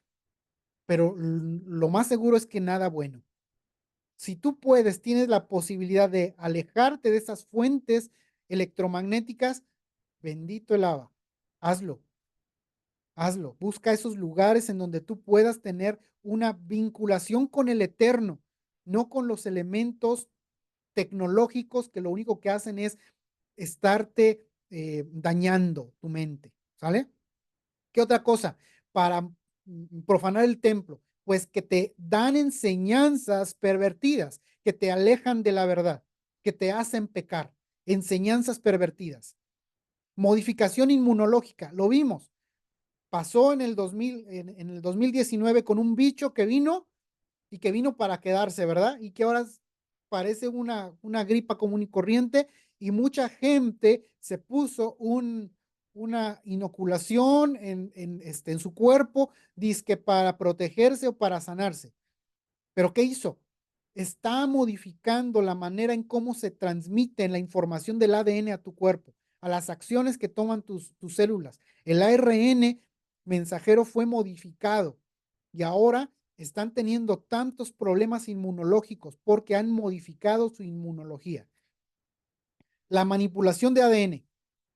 Pero lo más seguro es que nada bueno. Si tú puedes, tienes la posibilidad de alejarte de esas fuentes electromagnéticas, bendito el Abba, hazlo, hazlo. Busca esos lugares en donde tú puedas tener una vinculación con el eterno, no con los elementos tecnológicos que lo único que hacen es estarte dañando tu mente, ¿sale? ¿Qué otra cosa? Para profanar el templo, pues que te dan enseñanzas pervertidas, que te alejan de la verdad, que te hacen pecar, enseñanzas pervertidas. Modificación inmunológica, lo vimos. Pasó en el 2000, en el 2019 con un bicho que vino y que vino para quedarse, ¿verdad? Y que ahora parece una gripa común y corriente y mucha gente se puso una inoculación en su cuerpo, dizque para protegerse o para sanarse. ¿Pero qué hizo? Está modificando la manera en cómo se transmite la información del ADN a tu cuerpo, a las acciones que toman tus células. El ARN mensajero fue modificado y ahora están teniendo tantos problemas inmunológicos porque han modificado su inmunología. La manipulación de ADN.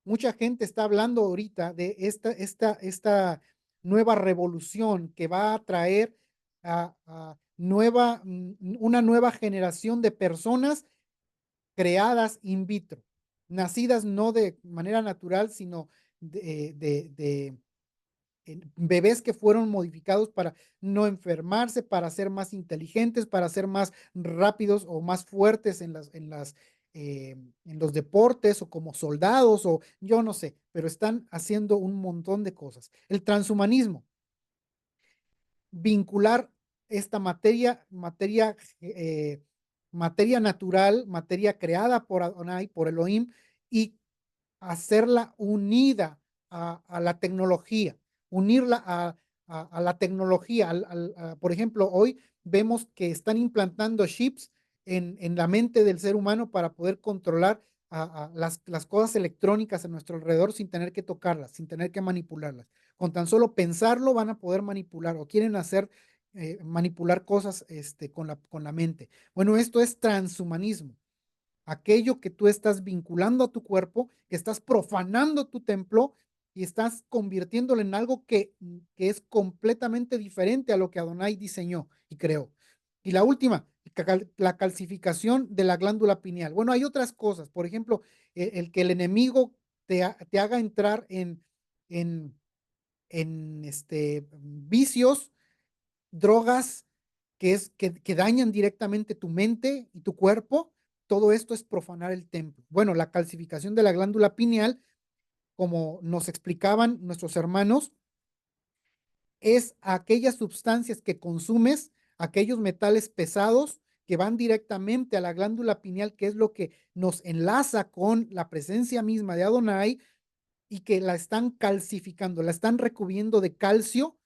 Mucha gente está hablando ahorita de esta nueva revolución que va a traer una nueva generación de personas creadas in vitro, nacidas no de manera natural, sino bebés que fueron modificados para no enfermarse, para ser más inteligentes, para ser más rápidos o más fuertes en los deportes o como soldados o yo no sé, pero están haciendo un montón de cosas. El transhumanismo, vincular esta materia natural, materia creada por Adonai, por Elohim, y hacerla unida a la tecnología, unirla a la tecnología. Por ejemplo, hoy vemos que están implantando chips en la mente del ser humano para poder controlar las cosas electrónicas a nuestro alrededor sin tener que tocarlas, sin tener que manipularlas. Con tan solo pensarlo van a poder manipular o quieren hacer manipular cosas con la mente. Bueno, esto es transhumanismo, aquello que tú estás vinculando a tu cuerpo, que estás profanando tu templo y estás convirtiéndolo en algo que es completamente diferente a lo que Adonai diseñó y creó. Y la última, la calcificación de la glándula pineal. Bueno, hay otras cosas, por ejemplo, el que el enemigo te haga entrar en, en vicios, drogas que dañan directamente tu mente y tu cuerpo. Todo esto es profanar el templo. Bueno, la calcificación de la glándula pineal, como nos explicaban nuestros hermanos, es aquellas sustancias que consumes, aquellos metales pesados que van directamente a la glándula pineal, que es lo que nos enlaza con la presencia misma de Adonai y que la están calcificando, la están recubriendo de calcio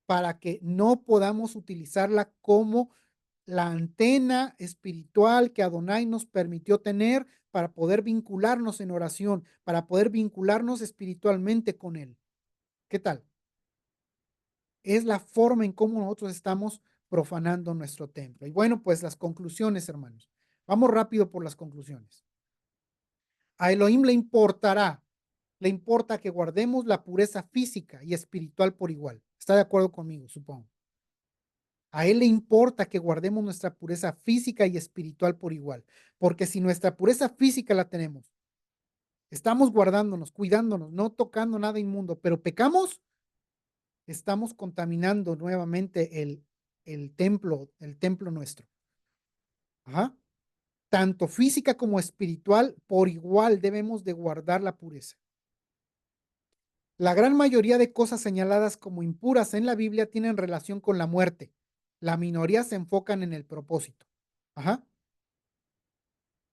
para que no podamos utilizarla como la antena espiritual que Adonai nos permitió tener para poder vincularnos en oración, para poder vincularnos espiritualmente con Él. ¿Qué tal? Es la forma en cómo nosotros estamos profanando nuestro templo. Y bueno, pues las conclusiones, hermanos. Vamos rápido por las conclusiones. A Elohim le importa que guardemos la pureza física y espiritual por igual. ¿Está de acuerdo conmigo? Supongo. A Él le importa que guardemos nuestra pureza física y espiritual por igual, porque si nuestra pureza física la tenemos, estamos guardándonos, cuidándonos, no tocando nada inmundo, pero pecamos, estamos contaminando nuevamente el templo nuestro. Ajá. Tanto física como espiritual, por igual debemos de guardar la pureza. La gran mayoría de cosas señaladas como impuras en la Biblia tienen relación con la muerte. La minoría se enfocan en el propósito. Ajá.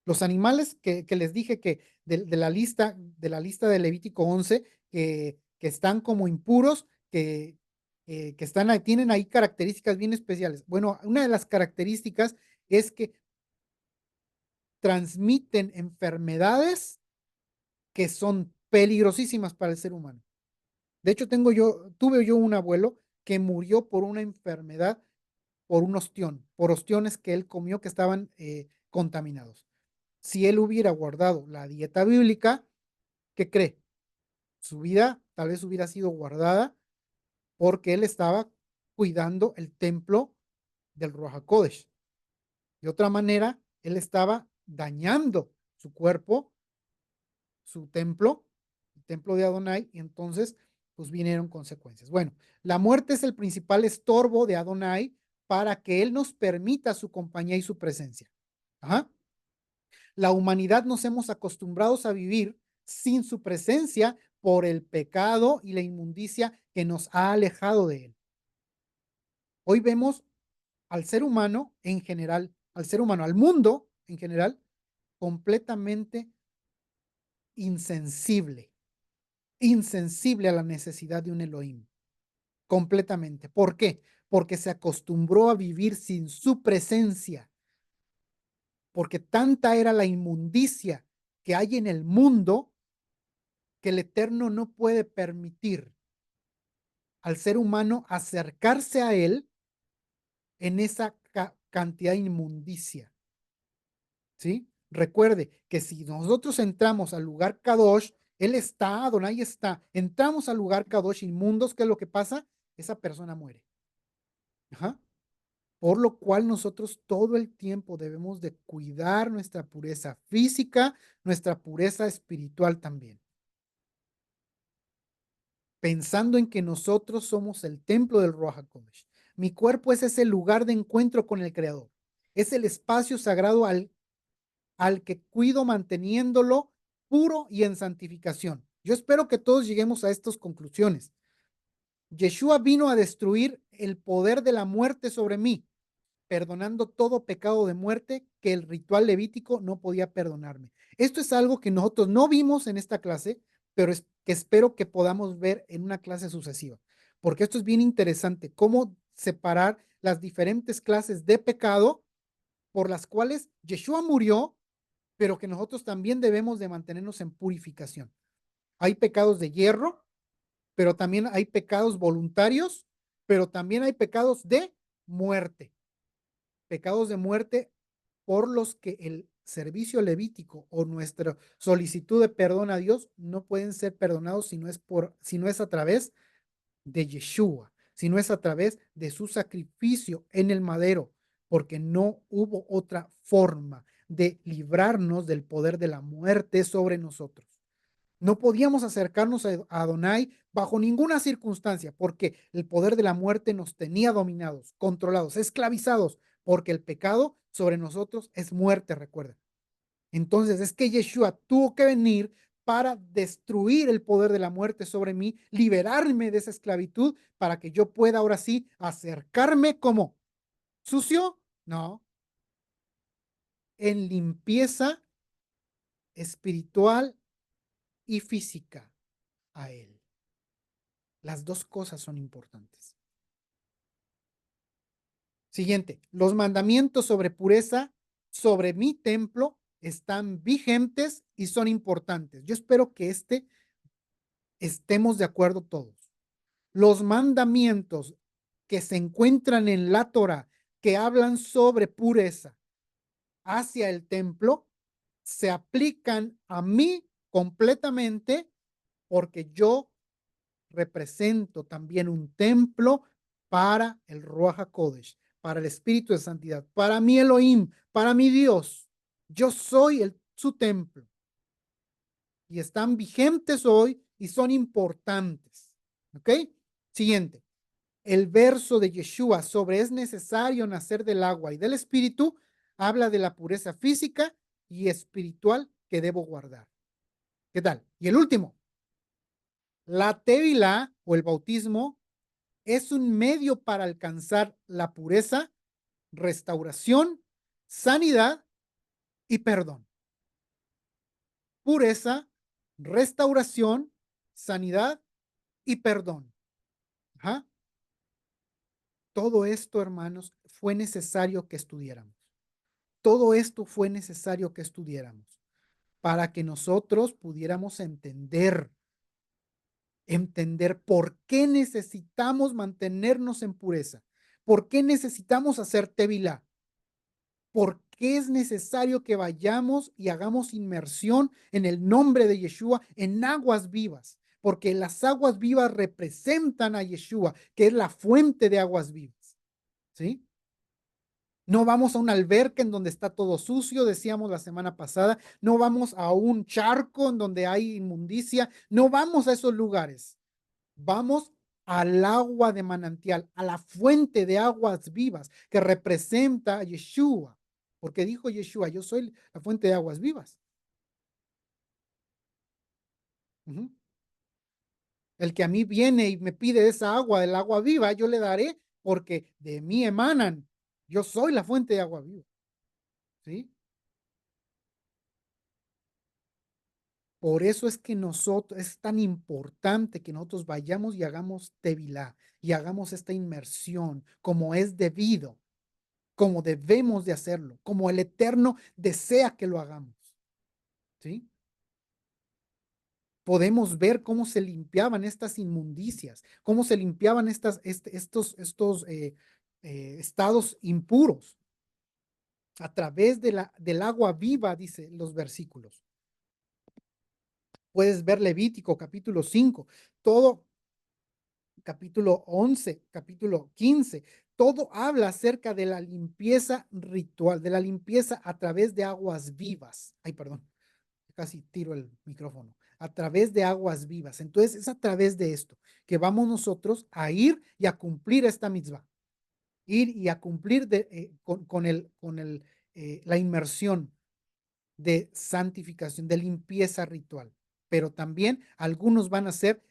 Los animales que les dije que de la lista de Levítico 11, que están como impuros, que están ahí, tienen ahí características bien especiales. Bueno, una de las características es que transmiten enfermedades que son peligrosísimas para el ser humano. De hecho, tuve yo un abuelo que murió por una enfermedad, por un ostión, por ostiones que él comió que estaban contaminados. Si él hubiera guardado la dieta bíblica, ¿qué cree? Su vida tal vez hubiera sido guardada porque él estaba cuidando el templo del Ruach HaKodesh. De otra manera, él estaba dañando su cuerpo, su templo, el templo de Adonai, y entonces pues vinieron consecuencias. Bueno, la muerte es el principal estorbo de Adonai para que él nos permita su compañía y su presencia. Ajá. La humanidad nos hemos acostumbrado a vivir sin su presencia por el pecado y la inmundicia que nos ha alejado de Él. Hoy vemos al ser humano en general, al mundo en general, completamente insensible, insensible a la necesidad de un Elohim, completamente. ¿Por qué? Porque se acostumbró a vivir sin su presencia, porque tanta era la inmundicia que hay en el mundo que el Eterno no puede permitir al ser humano acercarse a Él en esa cantidad de inmundicia. ¿Sí? Recuerde que si nosotros entramos al lugar Kadosh, Él está, Adonai está, entramos al lugar Kadosh inmundos, ¿qué es lo que pasa? Esa persona muere. Ajá. Por lo cual nosotros todo el tiempo debemos de cuidar nuestra pureza física, nuestra pureza espiritual también. Pensando en que nosotros somos el templo del Ruach HaKodesh. Mi cuerpo es ese lugar de encuentro con el Creador. Es el espacio sagrado al que cuido manteniéndolo puro y en santificación. Yo espero que todos lleguemos a estas conclusiones. Yeshua vino a destruir el poder de la muerte sobre mí, perdonando todo pecado de muerte que el ritual levítico no podía perdonarme. Esto es algo que nosotros no vimos en esta clase, pero es que espero que podamos ver en una clase sucesiva, porque esto es bien interesante, cómo separar las diferentes clases de pecado por las cuales Yeshua murió, pero que nosotros también debemos de mantenernos en purificación. Hay pecados de hierro, pero también hay pecados voluntarios, pero también hay pecados de muerte. Pecados de muerte por los que el servicio levítico o nuestra solicitud de perdón a Dios no pueden ser perdonados si no es a través de Yeshua, si no es a través de su sacrificio en el madero, porque no hubo otra forma de librarnos del poder de la muerte sobre nosotros. No podíamos acercarnos a Adonai bajo ninguna circunstancia, porque el poder de la muerte nos tenía dominados, controlados, esclavizados, porque el pecado sobre nosotros es muerte, recuerda. Entonces es que Yeshua tuvo que venir para destruir el poder de la muerte sobre mí, liberarme de esa esclavitud para que yo pueda ahora sí acercarme como sucio, no, en limpieza espiritual y física a Él. Las dos cosas son importantes. Siguiente, los mandamientos sobre pureza sobre mi templo están vigentes y son importantes. Yo espero que estemos de acuerdo todos. Los mandamientos que se encuentran en la Torah que hablan sobre pureza hacia el templo se aplican a mí completamente porque yo represento también un templo para el Ruach HaKodesh, para el Espíritu de Santidad, para mi Elohim, para mi Dios. Yo soy su templo y están vigentes hoy y son importantes. ¿Ok? Siguiente. El verso de Yeshua sobre es necesario nacer del agua y del Espíritu habla de la pureza física y espiritual que debo guardar. ¿Qué tal? Y el último, la tevila o el bautismo es un medio para alcanzar la pureza, restauración, sanidad y perdón. Pureza, restauración, sanidad y perdón. Ajá. Todo esto, hermanos, fue necesario que estudiáramos. Todo esto fue necesario que estudiáramos para que nosotros pudiéramos entender por qué necesitamos mantenernos en pureza, por qué necesitamos hacer tevilá, por qué es necesario que vayamos y hagamos inmersión en el nombre de Yeshua en aguas vivas, porque las aguas vivas representan a Yeshua, que es la fuente de aguas vivas. ¿Sí? No vamos a una alberca en donde está todo sucio, decíamos la semana pasada. No vamos a un charco en donde hay inmundicia. No vamos a esos lugares. Vamos al agua de manantial, a la fuente de aguas vivas que representa a Yeshua. Porque dijo Yeshua, yo soy la fuente de aguas vivas. Uh -huh. El que a mí viene y me pide esa agua, el agua viva, yo le daré porque de mí emanan. Yo soy la fuente de agua viva. ¿Sí? Por eso es que nosotros, es tan importante que nosotros vayamos y hagamos Tevilá y hagamos esta inmersión como es debido, como debemos de hacerlo, como el Eterno desea que lo hagamos. ¿Sí? Podemos ver cómo se limpiaban estas inmundicias, cómo se limpiaban estos estados impuros a través del agua viva, dice los versículos. Puedes ver Levítico capítulo 5, todo capítulo 11, capítulo 15, todo habla acerca de la limpieza ritual, de la limpieza a través de aguas vivas. Ay, perdón, casi tiro el micrófono. A través de aguas vivas. Entonces es a través de esto que vamos nosotros a ir y a cumplir esta mitzvah. Ir y a cumplir la inmersión de santificación, de limpieza ritual. Pero también algunos van a hacer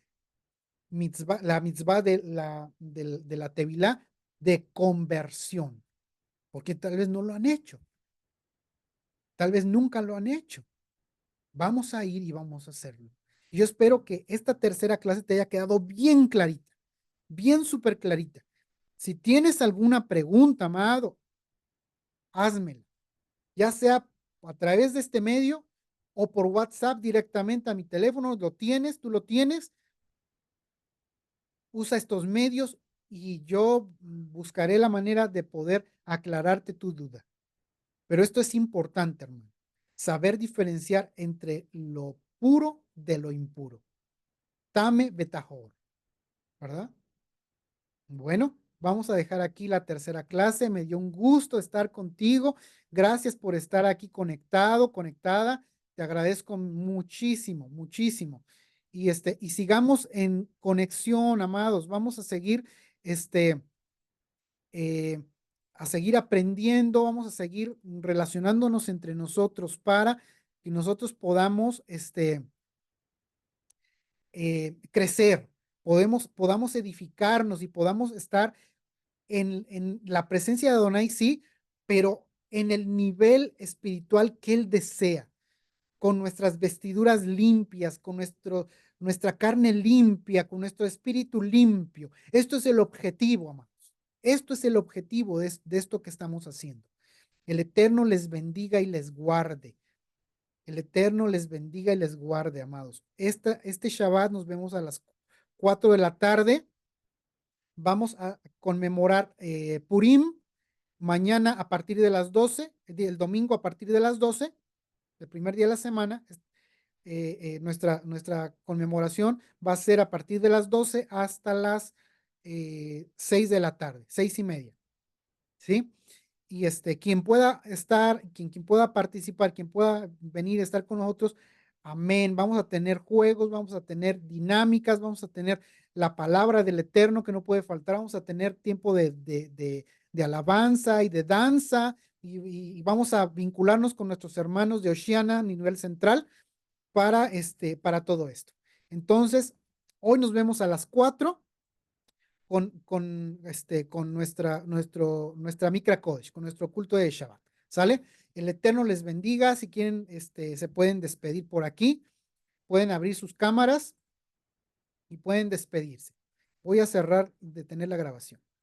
mitzvah, la mitzvah de la Tevilá de conversión, porque tal vez no lo han hecho, tal vez nunca lo han hecho. Vamos a ir y vamos a hacerlo. Y yo espero que esta tercera clase te haya quedado bien clarita, bien súper clarita. Si tienes alguna pregunta, amado, házmela, ya sea a través de este medio o por WhatsApp directamente a mi teléfono. Lo tienes, tú lo tienes, usa estos medios y yo buscaré la manera de poder aclararte tu duda. Pero esto es importante, hermano. Saber diferenciar entre lo puro de lo impuro. Tame betajor, ¿verdad? Bueno, vamos a dejar aquí la tercera clase. Me dio un gusto estar contigo. Gracias por estar aquí conectado, conectada. Te agradezco muchísimo, muchísimo. Y sigamos en conexión, amados. Vamos a seguir, este, eh, a seguir aprendiendo, vamos a seguir relacionándonos entre nosotros para que nosotros podamos, crecer, podamos edificarnos y podamos estar en la presencia de Adonai, sí, pero en el nivel espiritual que Él desea, con nuestras vestiduras limpias, con nuestra carne limpia, con nuestro espíritu limpio. Esto es el objetivo, amados. Esto es el objetivo de esto que estamos haciendo. El Eterno les bendiga y les guarde. El Eterno les bendiga y les guarde, amados. Este Shabbat nos vemos a las 4 de la tarde. Vamos a conmemorar Purim mañana a partir de las 12, el domingo a partir de las 12, el primer día de la semana. Nuestra conmemoración va a ser a partir de las 12 hasta las 6 de la tarde, 6:30, ¿sí? Y quien pueda estar, quien pueda participar, quien pueda venir a estar con nosotros, amén. Vamos a tener juegos, vamos a tener dinámicas, vamos a tener la palabra del Eterno que no puede faltar, vamos a tener tiempo de alabanza y de danza y vamos a vincularnos con nuestros hermanos de Oceana a nivel central para todo esto. Entonces, hoy nos vemos a las 4 con nuestra Mikra Kodesh, con nuestro culto de Shabbat. ¿Sale? El Eterno les bendiga. Si quieren, se pueden despedir por aquí. Pueden abrir sus cámaras y pueden despedirse. Voy a cerrar, detener la grabación.